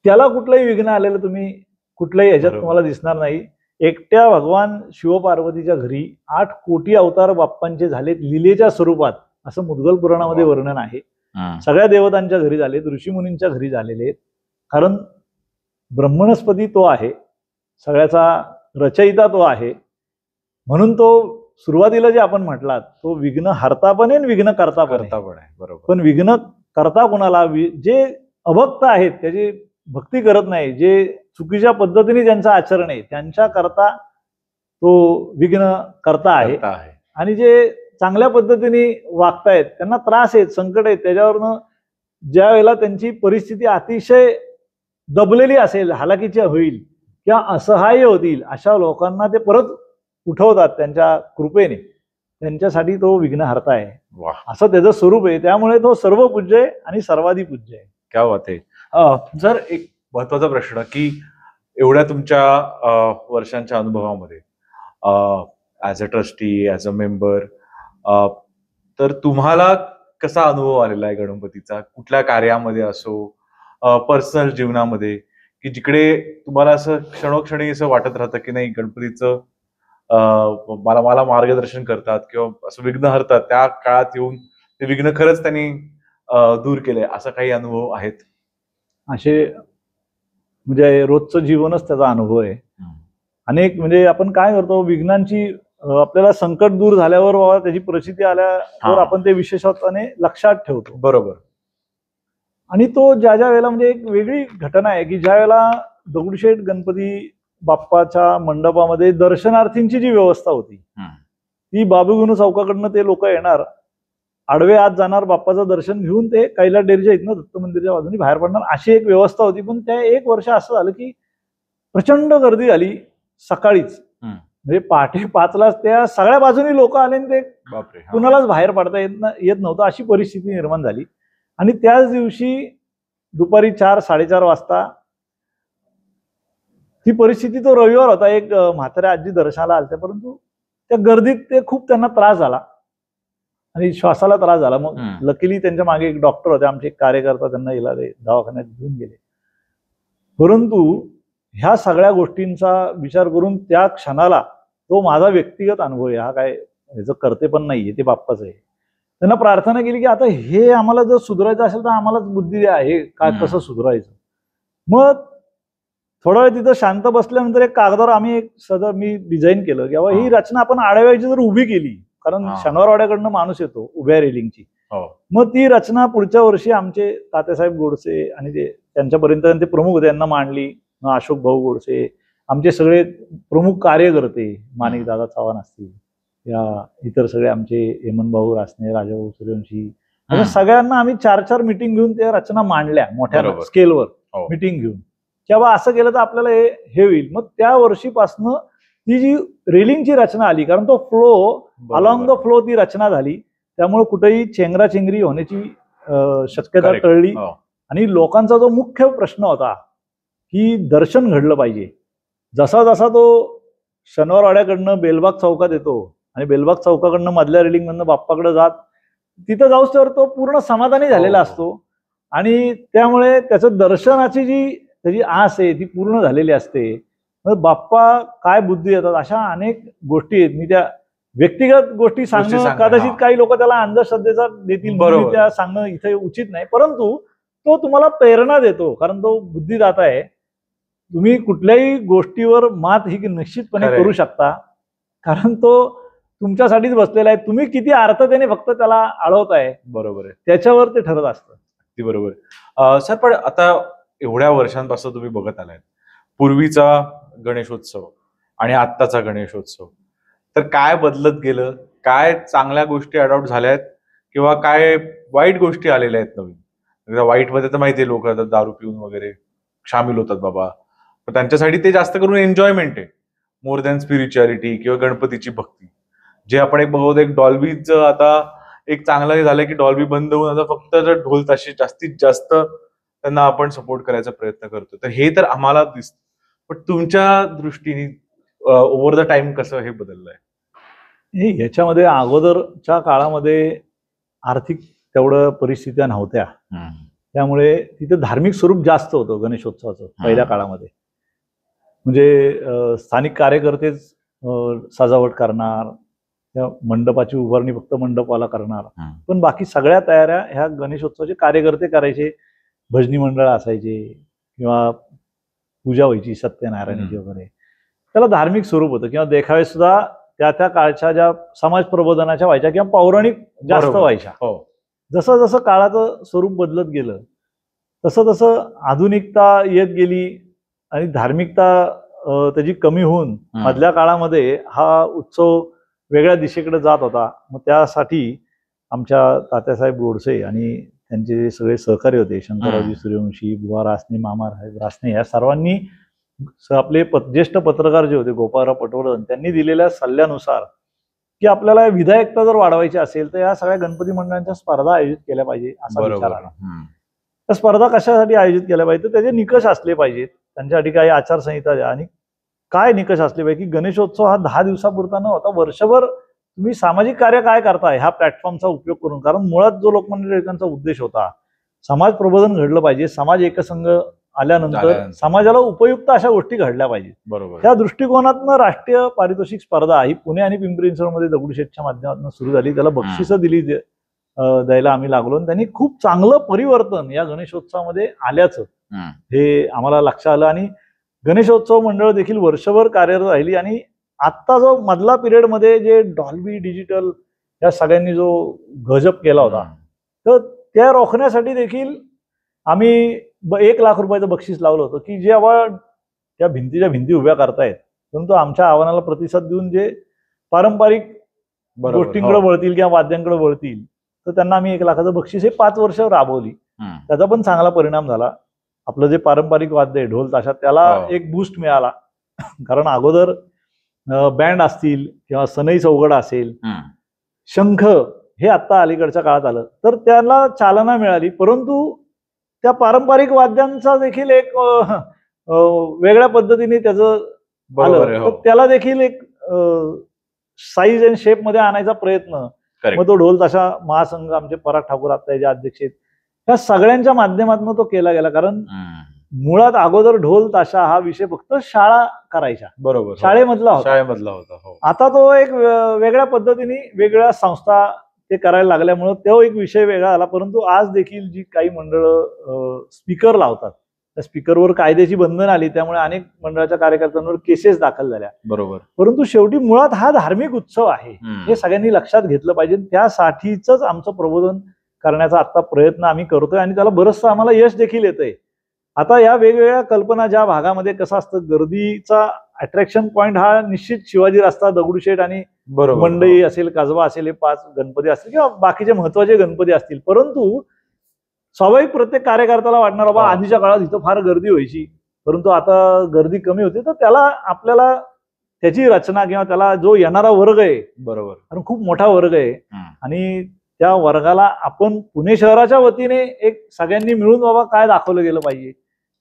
त्याला कुठलंही विघ्न आलेलं तुम्ही कुठल्याही ह्याच्यात तुम्हाला दिसणार नाही. एकट्या भगवान शिवपार्वतीच्या घरी 8 कोटी अवतार बाप्पांचे झालेत लीलेच्या स्वरूपात, असं मुद्गल पुराणामध्ये वर्णन आहे. सगळ्या देवतांच्या घरी झालेत, ऋषीमुनींच्या घरी झालेले आहेत, कारण ब्रह्मणस्पती तो आहे, सगळ्याचा रचयिता तो आहे. म्हणून तो सुरुवातीला जे आपण म्हटलात तो विघ्न हरता पण आहे, विघ्न करता पण आहे. बरोबर. पण विघ्न करता कोणाला, जे अभक्त आहेत त्याची भक्ती करत नाही, जे चुकीच्या पद्धतीने ज्यांचं आचरण आहे त्यांच्या करता तो विघ्न करता आहे. आणि जे चांगल्या पद्धतीने वागतायत त्यांना त्रास आहेत, संकट आहेत, त्याच्यावरनं ज्या वेळेला त्यांची परिस्थिती अतिशय दबलेली असेल, हालाकीची होईल किंवा असहाय्य होतील, अशा लोकांना ते परत उठवतात त्यांच्या कृपेने. त्यांच्यासाठी तो विघ्नहर्ता आहे, असं त्याचं स्वरूप आहे. त्यामुळे तो सर्व पूज्य आहे आणि सर्वाधिक पूज्य आहे. क्या बात आहे. जर एक महत्वाचा प्रश्न की एवढ्या तुमच्या वर्षांच्या अनुभवामध्ये as a trustee, as a member, तर तुम्हाला कसा अनुभव आलेला आहे गणपतीचा, कुठल्या कार्यामध्ये असो, पर्सनल जीवनामध्ये, की जिकडे तुम्हाला असं क्षणोक्षणी असं वाटत राहतं की नाही गणपतीचं मला मला मार्गदर्शन करतात किंवा असं विघ्न हरतात, त्या काळात येऊन ते विघ्न खरंच त्यांनी दूर केले, असा काही अनुभव आहेत? असे म्हणजे रोजचं जीवनच त्याचा अनुभव आहे. अनेक म्हणजे आपण काय करतो, विघ्नांची आपल्याला संकट दूर झाल्यावर बाबा त्याची परिस्थिती आल्यावर आपण ते विशेषत्वाने लक्षात ठेवतो. बरोबर. आणि तो ज्या ज्या वेळेला म्हणजे एक वेगळी घटना आहे की ज्या वेळेला दगडूशेठ गणपती बाप्पाच्या मंडपामध्ये दर्शनार्थींची जी व्यवस्था होती ती बाबूगणू चौकाकडनं ते लोक येणार, आडवे आत जाणार, बाप्पाचं दर्शन घेऊन ते कैलास डेअरीच्या इथनं दत्त मंदिरच्या बाजूने बाहेर पडणार, अशी एक व्यवस्था होती. पण त्या एक वर्ष असं झालं की प्रचंड गर्दी झाली सकाळीच, म्हणजे पहाटे 5ला त्या सगळ्या बाजूनी लोक आले आणि ते बापरे, कुणालाच बाहेर पडता येत नव्हतं, अशी परिस्थिती निर्माण झाली. आणि त्याच दिवशी दुपारी 4-4:30 वाजता ती परिस्थिती, तो रविवार होता, एक म्हाताऱ्या आजी दर्शनाला आलत्या, परंतु त्या गर्दीत ते खूप त्यांना त्रास झाला आणि श्वासाला त्रास झाला. मग लकीली त्यांच्या मागे एक डॉक्टर होते, आमचे एक कार्यकर्ता, त्यांना इला दवाखान्यात घेऊन गेले. परंतु ह्या सगळ्या गोष्टींचा विचार करून त्या क्षणाला तो माझा व्यक्तिगत अनुभव आहे, हा काय ह्याचं करते पण नाहीये, ते बाप्पाच आहे. त्यांना प्रार्थना केली की आता हे आम्हाला जर सुधारायचं असेल तर आम्हालाच बुद्धी द्या, हे काय कसं सुधारायचं. मग थोडा वेळ तिथं शांत बसल्यानंतर एक कागदावर आम्ही एक सगळं मी डिझाईन केलं की बाबा ही रचना आपण आडव्याची जर उभी केली, कारण शनिवारवाड्याकडनं माणूस येतो उभ्या रेलिंगची, मग ती रचना पुढच्या वर्षी आमचे तात्यासाहेब गोडसे आणि ते त्यांच्यापर्यंत ते प्रमुख होते, यांना मांडली. अशोक भाऊ गोडसे, आमचे सगळे प्रमुख कार्यकर्ते, माणिक दादा चव्हाण असतील, या इतर सगळे आमचे हेमंत भाऊ रासने, राजाभाऊ सूर्यवंशी, अशा सगळ्यांना आम्ही 4-4 मिटिंग घेऊन त्या रचना मांडल्या मोठ्या स्केलवर मिटिंग घेऊन, तेव्हा असं केलं तर आपल्याला हे होईल. मग त्या वर्षीपासनं ती जी रेलिंगची रचना आली, कारण तो फ्लो अलॉंग द फ्लो ती रचना झाली, त्यामुळे कुठेही चेंगराचेंगरी होण्याची शक्यता टळली. आणि लोकांचा जो मुख्य प्रश्न होता की दर्शन घडलं पाहिजे, जसा जसा तो शनिवारवाड्याकडनं बेलबाग चौकात येतो आणि बेलबाग चौकाकडनं मधल्या रेलिंगमधनं बाप्पाकडे जात, तिथं जाऊस तर तो पूर्ण समाधानी झालेला असतो आणि त्यामुळे त्याचं दर्शनाची जी त्याची आस आहे ती पूर्ण झालेली असते. मग बाप्पा काय बुद्धी देतात, अशा अनेक गोष्टी आहेत. मी त्या व्यक्तिगत गोष्टी सांगणं कदाचित काही लोक त्याला अंधश्रद्धेचा देतील, त्या सांगणं इथे उचित नाही, परंतु तो तुम्हाला प्रेरणा देतो, कारण तो बुद्धिदाता आहे. तुम्ही कुठल्याही गोष्टीवर मात ही निश्चितपणे करू शकता, कारण तो तुमच्यासाठीच बसलेला आहे. तुम्ही किती अर्थतेने फक्त त्याला आळवताय, बरोबर आहे, त्याच्यावर ते ठरत असतं. अगदी बरोबर. सर, पण आता एवढ्या वर्षांपासून तुम्ही बघत आलाय पूर्वीचा गणेशोत्सव आणि आत्ताचा गणेशोत्सव, तर काय बदलत गेलं, काय चांगल्या गोष्टी अडॉप्ट झाल्यात किंवा काय वाईट गोष्टी आलेल्या आहेत नवीन? वाईट मध्ये तर माहितीये, लोक दारू पिऊन वगैरे सामील होतात बाबा, पण त्यांच्यासाठी ते जास्त करून एन्जॉयमेंट आहे, मोर दॅन स्पिरिच्युअलिटी किंवा गणपतीची भक्ती. जे आपण एक बघतो, एक डॉल्बीचं आता एक चांगलं हे झालंय की डॉल्बी बंद होऊन आता फक्त ढोल ताशे जास्तीत जास्त त्यांना आपण सपोर्ट करायचा प्रयत्न करतो, तर हे तर आम्हाला दिसतं. पण तुमच्या दृष्टीने ओव्हर द टाइम कसं हे बदललंय? याच्यामध्ये अगोदरच्या काळामध्ये आर्थिक तेवढं परिस्थित्या नव्हत्या, त्यामुळे तिथे धार्मिक स्वरूप जास्त होतं गणेशोत्सवाचं पहिल्या काळामध्ये. म्हणजे स्थानिक कार्यकर्तेच सजावट करणार, त्या मंडपाची उभारणी फक्त मंडपाला करणार, पण बाकी सगळ्या तयाऱ्या ह्या गणेशोत्सवाचे कार्यकर्ते करायचे. भजनी मंडळ असायचे किंवा पूजा व्हायची सत्यनारायणाची वगैरे, त्याला धार्मिक स्वरूप होतं. किंवा देखावे सुद्धा त्या त्या काळच्या ज्या समाज प्रबोधनाच्या व्हायच्या किंवा पौराणिक जास्त व्हायच्या. जसं जसं काळाचं स्वरूप बदलत गेलं तसं तसं आधुनिकता येत गेली आणि धार्मिकता त्याची कमी होऊन मधल्या काळामध्ये हा उत्सव वेगळ्या दिशेकडे जात होता. मग त्यासाठी आमच्या तात्यासाहेब गोडसे आणि त्यांचे जे सगळे सहकारी होते, शंकररावजी सूर्यवंशी, बुवा रासने, मामा रासने, या सर्वांनी आपले ज्येष्ठ पत्रकार जे होते गोपाळराव पटवर्धन, त्यांनी दिलेल्या सल्ल्यानुसार की आपल्याला विधायकता जर वाढवायची असेल तर या सगळ्या गणपती मंडळांच्या स्पर्धा आयोजित केल्या पाहिजे असा विचार आला. त्या स्पर्धा कशासाठी आयोजित केल्या पाहिजे तर त्याचे निकष असले पाहिजेत, त्यांच्यासाठी काही आचारसंहिता द्या. आणि काय निकष असले पाहिजे की गणेशोत्सव हा 10 दिवसापुरता न होता वर्षभर तुम्ही सामाजिक कार्य काय करताय ह्या प्लॅटफॉर्मचा उपयोग करून. कारण मुळात जो लोकमंडळ त्यांचा उद्देश होता समाज प्रबोधन घडलं पाहिजे, समाज एकसंघ आल्यानंतर समाजाला उपयुक्त अशा गोष्टी घडल्या पाहिजेत. बरोबर. त्या दृष्टिकोनातनं राष्ट्रीय पारितोषिक स्पर्धा ही पुणे आणि पिंपरी चिंचवडमध्ये दगडूशेठच्या माध्यमातून सुरू झाली. त्याला बक्षिसं द्यायला आम्ही लागलो आणि त्यांनी खूप चांगलं परिवर्तन या गणेशोत्सवामध्ये आल्याचं हे आम्हाला लक्षात आलं. आणि गणेशोत्सव मंडळ देखील वर्षभर कार्यरत राहिली. आणि आत्ता जो मधला पिरियडमध्ये जे डॉल्बी डिजिटल या सगळ्यांनी जो गजब केला होता, तर त्या रोखण्यासाठी देखील आम्ही 1 लाख रुपयाचं बक्षीस लावलं होतं की जेव्हा त्या भिंती उभ्या करतायत परंतु आमच्या आव्हानाला प्रतिसाद देऊन जे पारंपरिक गोष्टींकडे वळतील किंवा वाद्यांकडे वळतील तर त्यांना आम्ही 1 लाखाचं बक्षीस हे 5 वर्ष राबवली. त्याचा पण चांगला परिणाम झाला. आपलं जे पारंपरिक वाद्य आहे ढोल ताशा त्याला एक बूस्ट मिळाला. कारण अगोदर बँड असतील किंवा सनई चौघडा असेल, शंख हे आता अलीकडच्या काळात आलं तर त्याला चालना मिळाली. परंतु त्या पारंपरिक वाद्यांचा देखील एक वेगळ्या पद्धतीने त्याचं आलं तर त्याला देखील एक साईज अँड शेप मध्ये आणायचा प्रयत्न. मग तो ढोल ताशा महासंघ आमचे पराग ठाकूर आता जे अध्यक्ष आहेत या सगळ्यांच्या माध्यमातून तो केला गेला. कारण मुळात अगोदर ढोल ताशा हा विषय फक्त शाळा करायच्या. बरोबर. शाळेमधला होता. आता तो एक वेगळ्या पद्धतीने वेगळ्या संस्था ते करायला लागल्यामुळे तो एक विषय वेगळा आला. परंतु आज देखील जी काही मंडळ स्पीकर लावतात त्या स्पीकरवर कायद्याची बंधन आली त्यामुळे अनेक मंडळाच्या कार्यकर्त्यांवर केसेस दाखल झाल्या. बरोबर. परंतु शेवटी मुळात हा धार्मिक उत्सव आहे हे सगळ्यांनी लक्षात घेतलं पाहिजे. त्यासाठीच आमचं प्रबोधन करण्याचा आता प्रयत्न आम्ही करतोय आणि त्याला बरंचसं आम्हाला यश देखील येतंय. आता या वेगवेगळ्या कल्पना ज्या भागामध्ये कसं असतं गर्दीचा अट्रॅक्शन पॉइंट हा निश्चित शिवाजी रस्ता, दगडूशेठ आणि मंडई असेल, कसबा असेल, हे 5 गणपती असतील किंवा बाकीचे महत्वाचे गणपती असतील. परंतु स्वाभाविक प्रत्येक कार्यकर्त्याला वाटणार बाबा आधीच्या काळात इथं फार गर्दी व्हायची परंतु आता गर्दी कमी होते तर त्याला आपल्याला त्याची रचना किंवा त्याला जो येणारा वर्ग आहे बरोबर कारण खूप मोठा वर्ग आहे आणि त्या वर्गाला आपण पुणे शहराच्या वतीने एक सगळ्यांनी मिळून बाबा काय दाखवलं गेलं पाहिजे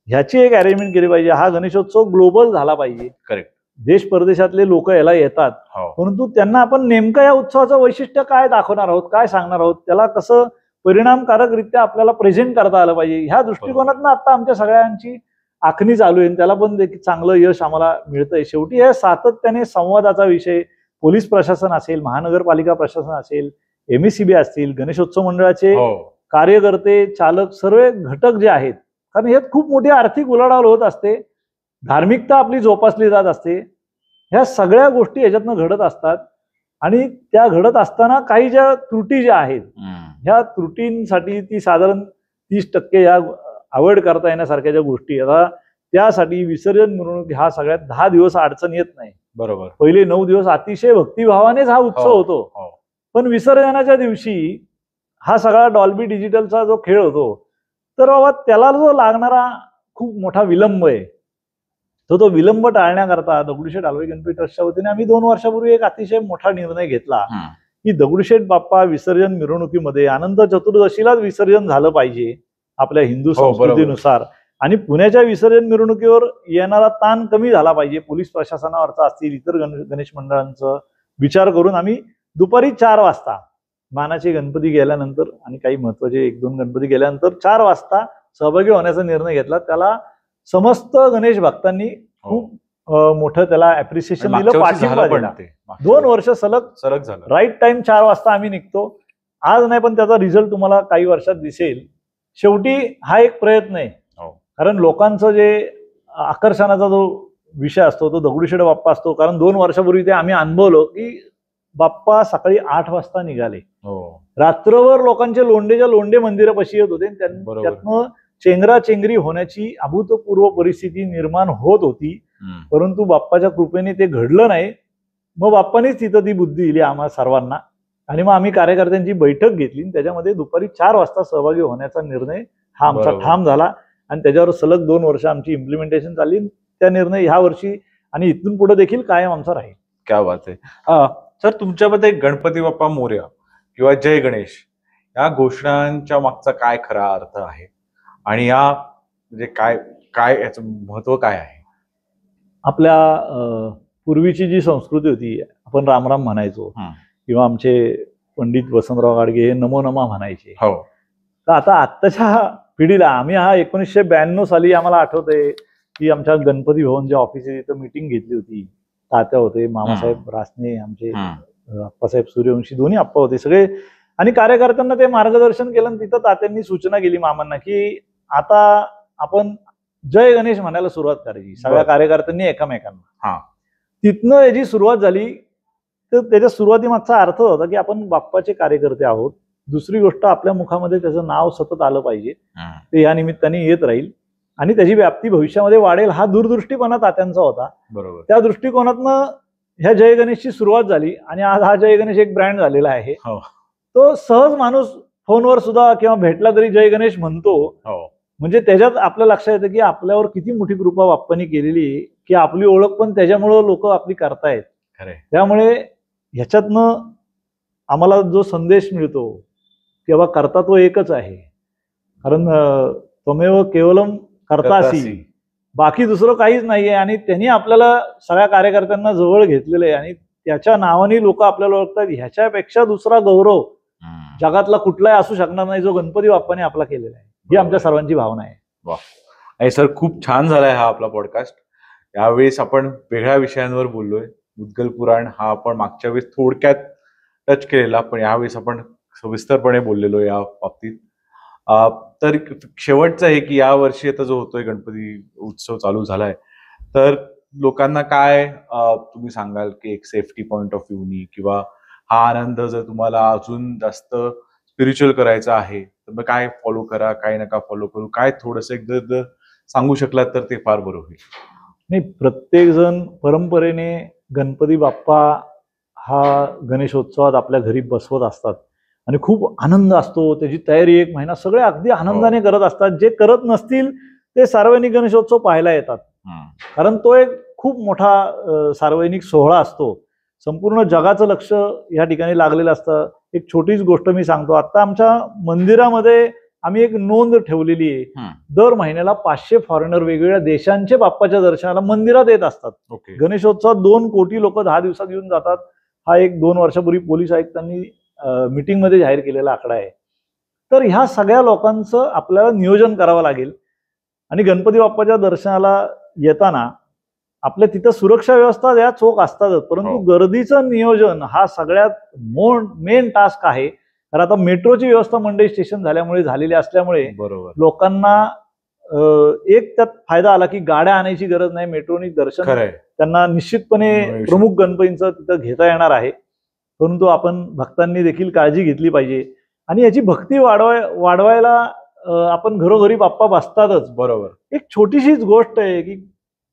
ह्याची एक अरेंजमेंट केली पाहिजे. हा गणेशोत्सव ग्लोबल झाला पाहिजे. करेक्ट. देश परदेशातले लोक याला येतात परंतु त्यांना आपण नेमकं या उत्सवाचं वैशिष्ट्य काय दाखवणार आहोत, काय सांगणार आहोत, त्याला कसं परिणामकारकरित्या आपल्याला प्रेझेंट करता आलं पाहिजे ह्या दृष्टिकोनातून आता आमच्या सगळ्यांची आखणी चालू आहे. त्याला पण देखील चांगलं यश आम्हाला मिळतंय. शेवटी हे सातत्याने संवादाचा विषय पोलीस प्रशासन असेल, महानगरपालिका प्रशासन असेल, एमएससीबी असतील, गणेशोत्सव मंडळाचे कार्यकर्ते, चालक, सर्व घटक जे आहेत कारण यात खूप मोठी आर्थिक उलाढाल होत असते, धार्मिकता आपली जोपासली जात असते. ह्या सगळ्या गोष्टी याच्यातनं घडत असतात आणि त्या घडत असताना काही ज्या त्रुटी ज्या आहेत ह्या त्रुटींसाठी ती साधारण 30% या अवॉइड करता येण्यासारख्या ज्या गोष्टी आता त्यासाठी विसर्जन मिरवणूक हा सगळ्यात 10 दिवस अडचण येत नाही. बरोबर. पहिले 9 दिवस अतिशय भक्तिभावानेच हा उत्सव होतो. पण विसर्जनाच्या दिवशी हा सगळा डॉल्बी डिजिटलचा जो खेळ होतो तर बाबा त्याला जो लागणारा खूप मोठा विलंब आहे तो विलंब टाळण्याकरता दगडूशेठ हलवाई गणपती ट्रस्टच्या वतीने आम्ही 2 वर्षापूर्वी एक अतिशय मोठा निर्णय घेतला की दगडूशेठ बाप्पा विसर्जन मिरवणुकीमध्ये अनंत चतुर्दशीलाच विसर्जन झालं पाहिजे आपल्या हिंदू संस्कृतीनुसार आणि पुण्याच्या विसर्जन मिरवणुकीवर येणारा ताण कमी झाला पाहिजे. पोलीस प्रशासनावरचा असतील इतर गणेश मंडळांचा विचार करून आम्ही दुपारी 4 वाजता मानाचे गणपती गेल्यानंतर आणि काही महत्वाचे 1-2 गणपती गेल्यानंतर 4 वाजता सहभागी होण्याचा निर्णय घेतला. त्याला समस्त गणेश भक्तांनी खूप मोठं त्याला अप्रिसिएशन दिलं, पाठिंबा दिला. 2 वर्ष सलग झालं. राईट टाइम 4 वाजता आम्ही निघतो. आज नाही पण त्याचा रिझल्ट तुम्हाला काही वर्षात दिसेल. शेवटी हा एक प्रयत्न आहे कारण लोकांचं जे आकर्षणाचा जो विषय असतो तो दगडूशेठ बाप्पा असतो. कारण 2 वर्षापूर्वी ते आम्ही अनुभवलो की बाप्पा सकाळी 8 वाजता निघाले. रात्रभर लोकांचे लोंडेच्या लोंडे मंदिरापाशी येत होते. त्यातनं चेंगराचेंगरी होण्याची अभूतपूर्व परिस्थिती निर्माण होत होती. परंतु बाप्पाच्या कृपेने ते घडलं नाही. मग बाप्पानेच तिथं ती बुद्धी दिली आम्हा सर्वांना आणि मग आम्ही कार्यकर्त्यांची बैठक घेतली. त्याच्यामध्ये दुपारी 4 वाजता सहभागी होण्याचा निर्णय हा आमचा ठाम झाला आणि त्याच्यावर सलग 2 वर्ष आमची इम्प्लिमेंटेशन चालली. त्या निर्णय ह्या वर्षी आणि इथून पुढे देखील कायम आमचा राहील. क्या बात आहे. सर तुमच्यामध्ये गणपती बाप्पा मोरया किंवा जय गणेश या घोषणांच्या मागचा काय खरा अर्थ आहे आणि या म्हणजे काय याचं महत्व काय आहे? आपल्या पूर्वीची जी संस्कृती होती आपण रामराम म्हणायचो किंवा आमचे पंडित वसंतराव गाडगे हे नमो नमा म्हणायचे. तर आता आत्ताच्या पिढीला आम्ही हा 1992 साली आम्हाला आठवतंय की आमच्या गणपती भवन जे ऑफिस आहे तिथं मीटिंग घेतली होती. तात्या होते, मामासाहेब रासने, आमचे अप्पासाहेब सूर्यवंशी, दोन्ही आप्पा होते सगळे, आणि कार्यकर्त्यांना ते मार्गदर्शन केलं. आणि तिथं तात्यांनी सूचना केली मामांना की आता आपण जय गणेश म्हणायला सुरुवात करायची सगळ्या कार्यकर्त्यांनी एकमेकांना. तिथनं याची सुरुवात झाली. तर त्याच्या सुरुवातीमागचा अर्थ होता की आपण बाप्पाचे कार्यकर्ते आहोत. दुसरी गोष्ट, आपल्या मुखामध्ये त्याचं नाव सतत आलं पाहिजे, ते या निमित्ताने येत राहील आणि त्याची व्याप्ती भविष्यामध्ये वाढेल, हा दूरदृष्टीपणा तात्यांचा होता. बरोबर. त्या दृष्टिकोनातनं ह्या जय गणेशची सुरुवात झाली आणि आज हा जय गणेश एक ब्रँड झालेला आहे. तो सहज माणूस फोनवर सुद्धा किंवा भेटला तरी जय गणेश म्हणतो. म्हणजे त्याच्यात आपल्या लक्षात येतं की आपल्यावर किती मोठी कृपा बाप्पांनी केलेली आहे, की आपली ओळख पण त्याच्यामुळं लोक आपली करतायत. त्यामुळे ह्याच्यातनं आम्हाला जो संदेश मिळतो किंवा करता तो एकच आहे, कारण त्वमेव केवलम कर्तासी, बाकी दुसरं काहीच नाहीये. आणि त्यांनी आपल्याला सगळ्या कार्यकर्त्यांना जवळ घेतलेलं आहे आणि त्याच्या नावाने लोक आपल्याला ओळखतात. ह्याच्यापेक्षा दुसरा गौरव जगातला कुठलाही असू शकणार नाही जो गणपती बाप्पाने आपला केलेला आहे. ही आमच्या सर्वांची भावना आहे. वा, आणि सर खूप छान झालाय हा आपला पॉडकास्ट. यावेळेस आपण वेगळ्या विषयांवर बोललोय. मुद्गल पुराण हा आपण मागच्या वेळेस थोडक्यात टच केलेला, पण यावेळेस आपण सविस्तरपणे बोललेलो या बाबतीत. तर शेवटचं आहे की या वर्षी आता जो होतोय गणपती उत्सव चालू झालाय, तर लोकांना काय तुम्ही सांगाल की एक सेफ्टी पॉइंट ऑफ व्ह्यूनी किंवा हा आनंद जर तुम्हाला अजून जास्त स्पिरिच्युअल करायचा आहे तर मग काय फॉलो करा, काय नका फॉलो करू, काय थोडंसं एकदा सांगू शकलात तर ते फार बरं होईल. नाही, प्रत्येक जण परंपरेने गणपती बाप्पा हा गणेशोत्सवात आपल्या घरी बसवत असतात आणि खूप आनंद असतो. त्याची तयारी 1 महिना सगळे अगदी आनंदाने करत असतात. जे करत नसतील ते सार्वजनिक गणेशोत्सव पाहायला येतात, कारण तो एक खूप मोठा सार्वजनिक सोहळा असतो. संपूर्ण जगाचं लक्ष या ठिकाणी लागलेलं असतं. एक छोटीच गोष्ट मी सांगतो. आता आमच्या मंदिरामध्ये आम्ही एक नोंद ठेवलेली आहे. दर महिन्याला 500 फॉरेनर वेगवेगळ्या देशांचे बाप्पाच्या दर्शनाला मंदिरात येत असतात. गणेशोत्सवात 2 कोटी लोक 10 दिवसात येऊन जातात. हा एक 2 वर्षापूर्वी पोलीस आयुक्तांनी मीटिंग मध्ये जाहीर केलेला आकडा आहे. तर ह्या सगळ्या लोकांचं आपल्याला नियोजन करावं लागेल आणि गणपती बाप्पाच्या दर्शनाला येताना आपल्या तिथं सुरक्षा व्यवस्था या चोख असतातच, परंतु गर्दीचं नियोजन हा सगळ्यात मेन टास्क आहे. तर आता मेट्रोची व्यवस्था मंडई स्टेशन झाल्यामुळे झालेली असल्यामुळे लोकांना एक त्यात फायदा आला की गाड्या आणायची गरज नाही. मेट्रोनी दर्शन त्यांना निश्चितपणे प्रमुख गणपतींचं तिथं घेता येणार आहे. परंतु आपण भक्तांनी देखील काळजी घेतली पाहिजे आणि याची भक्ती वाढवायला आपण घरोघरी बाप्पा बसतातच. बरोबर. एक छोटीशीच गोष्ट आहे की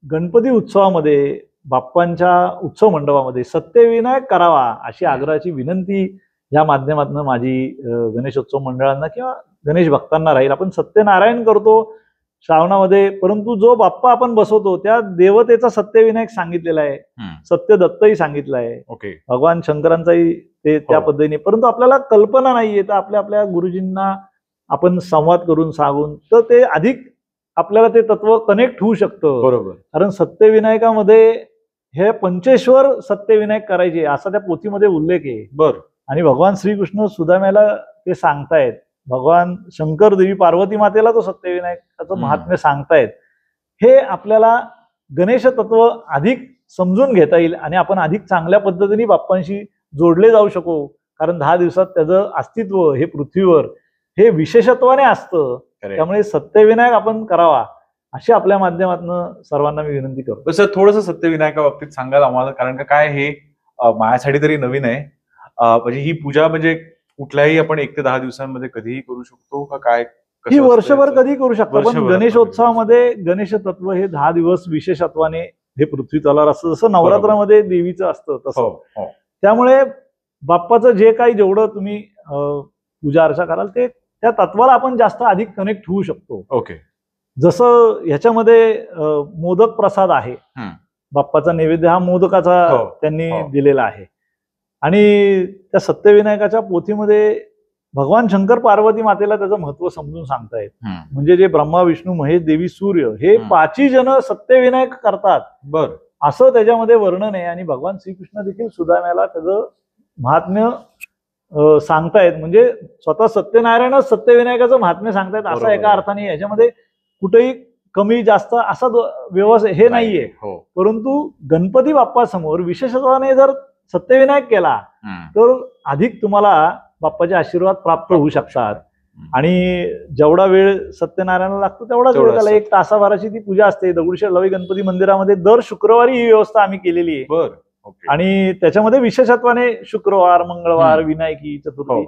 गणपती उत्सवामध्ये बाप्पांच्या उत्सव मंडपामध्ये सत्यविनायक करावा अशी आग्रहाची विनंती या माध्यमातून माझी गणेशोत्सव मंडळांना किंवा गणेश भक्तांना राहील. आपण सत्यनारायण करतो श्रावणामध्ये, परंतु जो बाप्पा आपण बसवतो त्या देवतेचा सत्यविनायक सांगितलेला आहे, सत्य दत्तही सांगितलं आहे, भगवान शंकरांचाही ते त्या पद्धतीने. परंतु आपल्याला कल्पना नाहीये, तर आपल्या गुरुजींना आपण संवाद करून सांगून तर ते अधिक आपल्याला ते तत्व कनेक्ट होऊ शकतं. बरोबर. कारण सत्यविनायकामध्ये हे पंचेश्वर सत्यविनायक करायचे असा त्या पोथीमध्ये उल्लेख आहे. बरं. आणि भगवान श्रीकृष्ण सुदाम्याला ते सांगतायत, भगवान शंकर देवी पार्वती मातेला तो सत्यविनायकाचं महात्म्य सांगतायत. हे आपल्याला गणेश तत्व अधिक समजून घेता येईल आणि आपण अधिक चांगल्या पद्धतीने बाप्पांशी जोडले जाऊ शकू. कारण 10 दिवसात त्याचं अस्तित्व हे पृथ्वीवर हे विशेषत्वाने असतं. त्यामुळे सत्यविनायक आपण करावा अशी आपल्या माध्यमातून सर्वांना मी विनंती करतो. सर, थोडंसं सत्यविनायका बाबतीत सांगाल आम्हाला, कारण का काय हे माझ्यासाठी तरी नवीन आहे. म्हणजे ही पूजा म्हणजे कुठल्याही आपण 1 ते 10 दिवसांमध्ये कधीही करू शकतो का काय? ही वर्षभर कधी करू शकतो, पण गणेशोत्सवामध्ये गणेश तत्व हे 10 दिवस विशेषत्वाने हे पृथ्वी तलावर असतं, जसं नवरात्रामध्ये देवीचं असतं तसं. त्यामुळे बाप्पाचं जे काही जेवढं तुम्ही पूजा अर्चा कराल ते त्या तत्वाला आपण जास्त अधिक कनेक्ट होऊ शकतो. ओके. जसं ह्याच्यामध्ये मोदक प्रसाद आहे, बाप्पाचा नैवेद्य हा मोदकाचा त्यांनी दिलेला आहे. आणि त्या सत्यविनायकाच्या पोथीमध्ये भगवान शंकर पार्वती मातेला त्याचं महत्व समजून सांगतायत. म्हणजे जे ब्रह्मा विष्णू महेश देवी सूर्य हे 5ही जण सत्यविनायक करतात, बर असं त्याच्यामध्ये वर्णन आहे. आणि भगवान श्रीकृष्ण देखील सुदाम्याला त्याचं महात्म्य सांगतायत, म्हणजे स्वतः सत्यनारायणच सत्यविनायकाचं महात्म्य सांगतायत असं एका अर्थाने. याच्यामध्ये कुठेही कमी जास्त असा व्यवस्था हे नाहीये. परंतु गणपती बाप्पा समोर विशेषत्वाने जर सत्यविनायक केला तर अधिक तुम्हाला बाप्पाचे आशीर्वाद प्राप्त होऊ शकतात. आणि जेवढा वेळ सत्यनारायणाला लागतो तेवढाच वेळ त्याला, 1 तासाभराची ती पूजा असते. दगडूशेठ हलवाई गणपती मंदिरामध्ये दर शुक्रवारी ही व्यवस्था आम्ही केलेली आहे. आणि त्याच्यामध्ये विशेषत्वाने शुक्रवार, मंगळवार, विनायकी चतुर्थी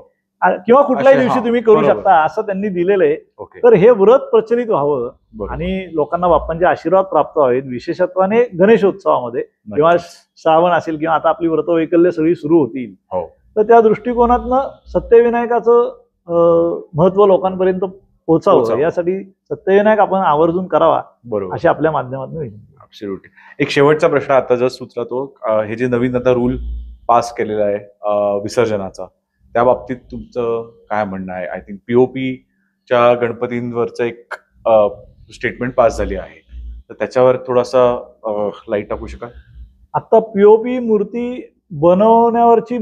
किंवा कुठल्याही दिवशी तुम्ही करू शकता असं त्यांनी दिलेलं आहे. तर हे व्रत प्रचलित व्हावं आणि लोकांना बाप्पांचे आशीर्वाद प्राप्त व्हावेत, विशेषत्वाने गणेशोत्सवामध्ये किंवा श्रावण असेल किंवा आता आपली व्रतवैकल्य सगळी सुरू होतील. तर त्या दृष्टिकोनातनं सत्यविनायकाचं महत्व लोकांपर्यंत पोहोचावं यासाठी सत्यविनायक आपण आवर्जून करावा अशी आपल्या माध्यमातून विनंती. एक शेवटचा प्रश्न आता जस्ट सुचला तो, हे जे नवीन आता रूल पास केलेला आहे विसर्जनाचा, त्या बाबतीत तुमचं काय म्हणणं आहे? आय थिंक पीओपीच्या गणपतींवरचं एक स्टेटमेंट पास झाली आहे, तर त्याच्यावर थोडासा लाईट टाकू शकाल? आता पीओपी मूर्ती बनवण्यावरची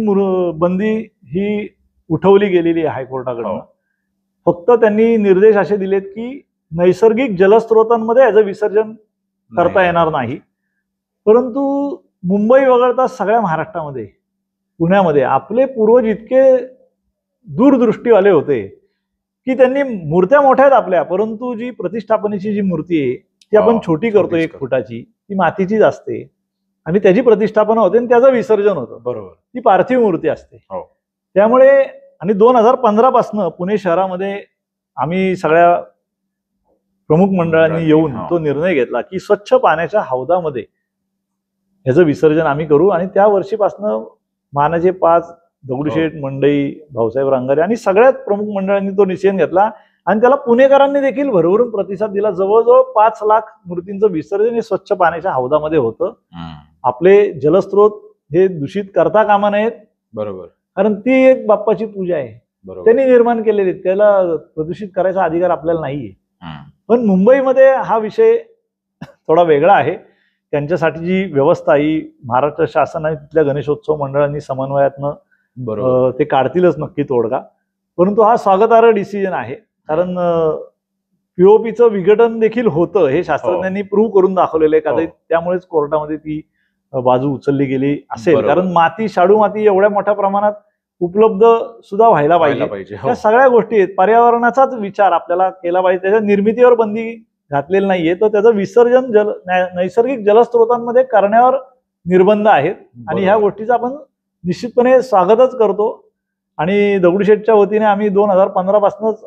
बंदी ही उठवली गेलेली आहे हायकोर्टाकडून. फक्त त्यांनी निर्देश असे दिलेत की नैसर्गिक जलस्रोतांमध्ये याचं विसर्जन करता येणार नाही. परंतु मुंबई वगळता सगळ्या महाराष्ट्रामध्ये, पुण्यामध्ये आपले पूर्वज इतके दूरदृष्टीवाले होते की त्यांनी मूर्त्या मोठ्या आहेत आपल्या, परंतु जी प्रतिष्ठापनेची जी मूर्ती आहे ती आपण छोटी करतो, 1 फुटाची, ती मातीचीच असते आणि त्याची प्रतिष्ठापना होते आणि त्याचं विसर्जन होतं. बरोबर. ती पार्थिव मूर्ती असते. त्यामुळे आणि 2015 पासून पुणे शहरामध्ये आम्ही सगळ्या प्रमुख मंडळांनी येऊन तो निर्णय घेतला की स्वच्छ पाण्याच्या हौदामध्ये याचं विसर्जन आम्ही करू. आणि त्या वर्षीपासून मानाचे 5 दगडूशेठ, मंडई, भाऊसाहेब रांगारे आणि सगळ्यात प्रमुख मंडळांनी तो निश्चय घेतला आणि त्याला पुणेकरांनी देखील भरभरून प्रतिसाद दिला. जवळजवळ 5 लाख मूर्तींचं विसर्जन हे स्वच्छ पाण्याच्या हौदामध्ये होतं. आपले जलस्रोत हे दूषित करता कामा नयेत. बरोबर. कारण ती एक बाप्पाची पूजा आहे, त्यांनी निर्माण केलेली, त्याला प्रदूषित करायचा अधिकार आपल्याला नाहीये. पण मुंबईमध्ये हा विषय थोडा वेगळा आहे. त्यांच्यासाठी जी व्यवस्था ही महाराष्ट्र शासन आणि तिथल्या गणेशोत्सव मंडळांनी समन्वयातनं ते काढतीलच नक्की तोडगा. परंतु हा स्वागतार्ह डिसिजन आहे, कारण पीओपीचं विघटन देखील होतं हे शास्त्रज्ञांनी प्रूव्ह करून दाखवलेलं आहे. त्यामुळेच कोर्टामध्ये ती बाजू उचलली गेली असेल. कारण माती, शाडू माती एवढ्या मोठ्या प्रमाणात उपलब्ध सुद्धा व्हायला पाहिजे. या सगळ्या गोष्टी आहेत. पर्यावरणाचाच विचार आपल्याला केला पाहिजे. त्याच्या निर्मितीवर बंदी घातलेली नाहीये, तर त्याचं विसर्जन नैसर्गिक जलस्रोतांमध्ये करण्यावर निर्बंध आहेत. आणि ह्या गोष्टीचं आपण निश्चितपणे स्वागतच करतो. आणि दगडूशेठच्या वतीने आम्ही 2015 पासूनच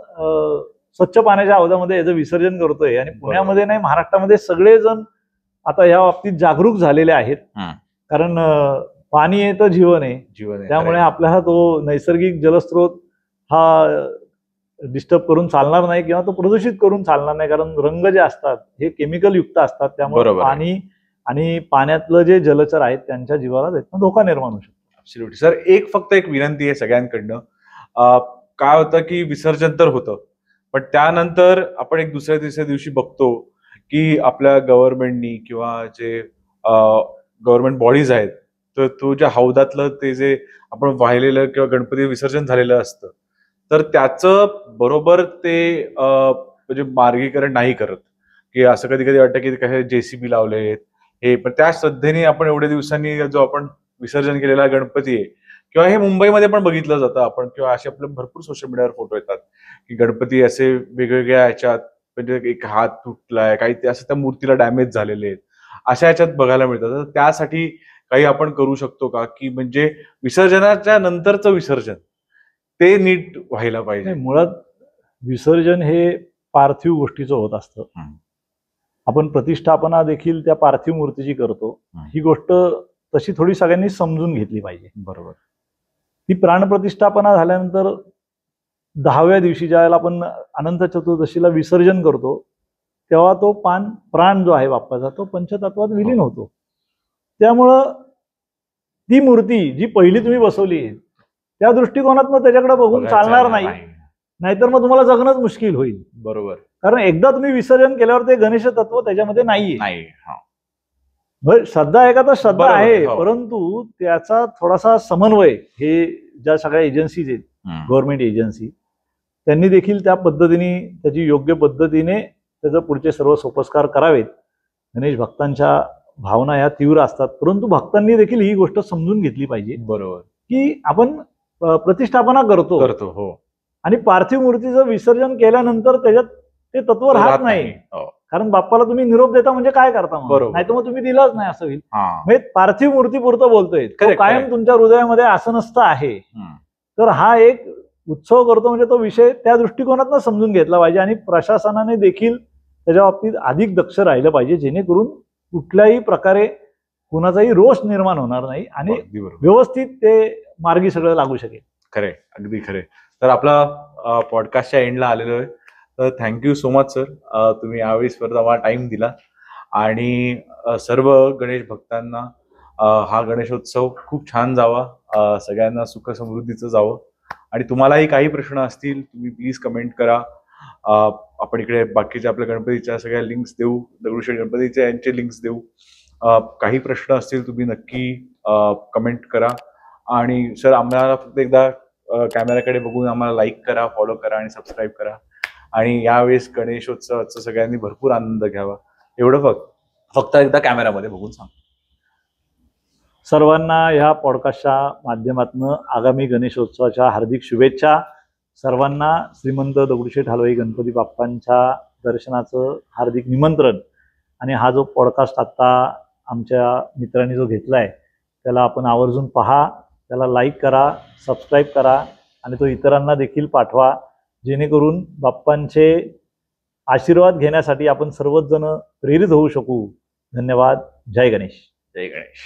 स्वच्छ पाण्याच्या हौदामध्ये याचं विसर्जन करतोय. आणि पुण्यामध्ये नाही, महाराष्ट्रामध्ये सगळेजण आता या बाबतीत जागरूक झालेले आहेत. कारण पाणी आहे तर जीवन आहे. त्यामुळे आपल्याला तो नैसर्गिक जलस्रोत हा डिस्टर्ब करून चालणार नाही किंवा तो प्रदूषित करून चालणार नाही. कारण रंग जे असतात हे केमिकल युक्त असतात, त्यामुळे पाणी आणि पाण्यातलं जे जलचर आहेत त्यांच्या जीवाला त्यातून धोका निर्माण होऊ शकतो. Absolutely sir. फक्त एक विनंती आहे सगळ्यांकडनं. काय होतं की विसर्जन तर होतं, पण त्यानंतर आपण एक दुसऱ्या तिसऱ्या दिवशी बघतो की आपल्या गव्हर्नमेंटनी किंवा जे गव्हर्नमेंट बॉडीज आहेत, तर तो ज्या हौदातलं ते जे आपण वाहिलेलं किंवा गणपती विसर्जन झालेलं असतं, तर त्याचं बरोबर ते म्हणजे मार्गीकरण नाही करत. की असं कधी कधी वाटतं की काही JCB लावलेत हे, पण त्या श्रद्धेने आपण एवढ्या दिवसांनी जो आपण विसर्जन केलेला गणपती आहे, किंवा हे मुंबईमध्ये पण बघितलं जातं आपण, किंवा असे आपले भरपूर सोशल मीडियावर फोटो येतात की गणपती असे वेगवेगळ्या ह्याच्यात, म्हणजे एक हात तुटलाय, काही ते असं त्या मूर्तीला डॅमेज झालेले आहेत, अशा ह्याच्यात बघायला मिळतात. तर त्यासाठी काही आपण करू शकतो का, की म्हणजे विसर्जनाच्या नंतरचं विसर्जन ते नीट व्हायला पाहिजे? मुळात विसर्जन हे पार्थिव गोष्टीचं होत असतं. आपण प्रतिष्ठापना देखील त्या पार्थिव मूर्तीची करतो. ही गोष्ट तशी थोडी सगळ्यांनी समजून घेतली पाहिजे. बरोबर. ती प्राणप्रतिष्ठापना झाल्यानंतर 10व्या दिवशी ज्यावेळेला आपण अनंत चतुर्दशीला विसर्जन करतो, तेव्हा तो प्राण जो आहे बाप्पाचा तो पंचतत्वात विलीन होतो. त्यामुळं ती मूर्ती जी पहिली तुम्ही बसवली त्या दृष्टिकोनातनं त्याच्याकडे बघून चालणार नाही. नाहीतर मग तुम्हाला जगणंच मुश्किल होईल. बरोबर. कारण एकदा तुम्ही विसर्जन केल्यावर ते गणेश तत्व त्याच्यामध्ये नाहीये. श्रद्धा आहे का तर श्रद्धा बरोबर आहे, आहे, हो. परंतु त्याचा थोडासा समन्वय हे ज्या सगळ्या एजन्सीज आहेत, गव्हर्नमेंट एजन्सी, त्यांनी देखील त्या पद्धतीने त्याची योग्य पद्धतीने त्याचं पुढचे सर्व सोपस्कार करावेत. गणेश भक्तांच्या भावना ह्या तीव्र असतात, परंतु भक्तांनी देखील ही गोष्ट समजून घेतली पाहिजे बरोबर की आपण प्रतिष्ठापना करतो हो. आणि पार्थिव मूर्तीचं विसर्जन केल्यानंतर त्याच्यात ते तत्व राहत नाही. हो. कारण बाप्पाला तुम्ही निरोप देता म्हणजे काय करता, बरोबर. नाही तर मग तुम्ही दिलाच नाही असं होईल. हा. म्हणजे पार्थिव मूर्तीपुरतं बोलतोय, तो Correct, कायम correct. तुमच्या हृदयामध्ये आसनस्थ आहे. तर हा एक उत्सव करतो म्हणजे तो विषय त्या दृष्टिकोनातून समजून घेतला पाहिजे आणि प्रशासनाने देखील त्याच्या बाबतीत अधिक दक्ष राहिलं पाहिजे, जेणेकरून कुठल्याही प्रकारे कुणाचाही रोष निर्माण होणार नाही आणि अगदी बरोबर. व्यवस्थित ते मार्गी सगळं लागू शकेल. खरे, अगदी खरे. तर आपला पॉडकास्टच्या एंडला आलेलो आहे. तर थँक्यू सो मच सर, तुम्ही यावेळेस परत आम्हाला टाइम दिला आणि सर्व गणेश भक्तांना हा गणेशोत्सव खूप छान जावा, सगळ्यांना सुख समृद्धीचं जावं. आणि तुम्हालाही काही प्रश्न असतील तुम्ही प्लीज कमेंट करा. आपण इकडे बाकीच्या आपल्या गणपतीच्या सगळ्या लिंक्स देऊ, दगडूशेठ गणपतीच्या यांचे लिंक्स देऊ. काही प्रश्न असतील तुम्ही नक्की कमेंट करा. आणि सर आम्हाला फक्त एकदा कॅमेराकडे बघून आम्हाला लाईक करा, फॉलो करा आणि सबस्क्राईब करा. आणि यावेळेस गणेशोत्सवाचा सगळ्यांनी भरपूर आनंद घ्यावा, एवढं फक्त एकदा कॅमेरामध्ये बघून सांग. सर्वांना ह्या पॉडकास्टच्या माध्यमातून आगामी गणेशोत्सवाच्या हार्दिक शुभेच्छा. सर्वांना श्रीमंत दगडूशेठ हलवाई गणपती बाप्पांच्या दर्शनाचं हार्दिक निमंत्रण. आणि हा जो पॉडकास्ट आता आमच्या मित्रांनी जो घेतला आहे त्याला आपण आवर्जून पहा, त्याला लाईक करा, सबस्क्राईब करा आणि तो इतरांना देखील पाठवा, जेणेकरून बाप्पांचे आशीर्वाद घेण्यासाठी आपण सर्वच जण प्रेरित होऊ शकू. धन्यवाद. जय गणेश. जय गणेश.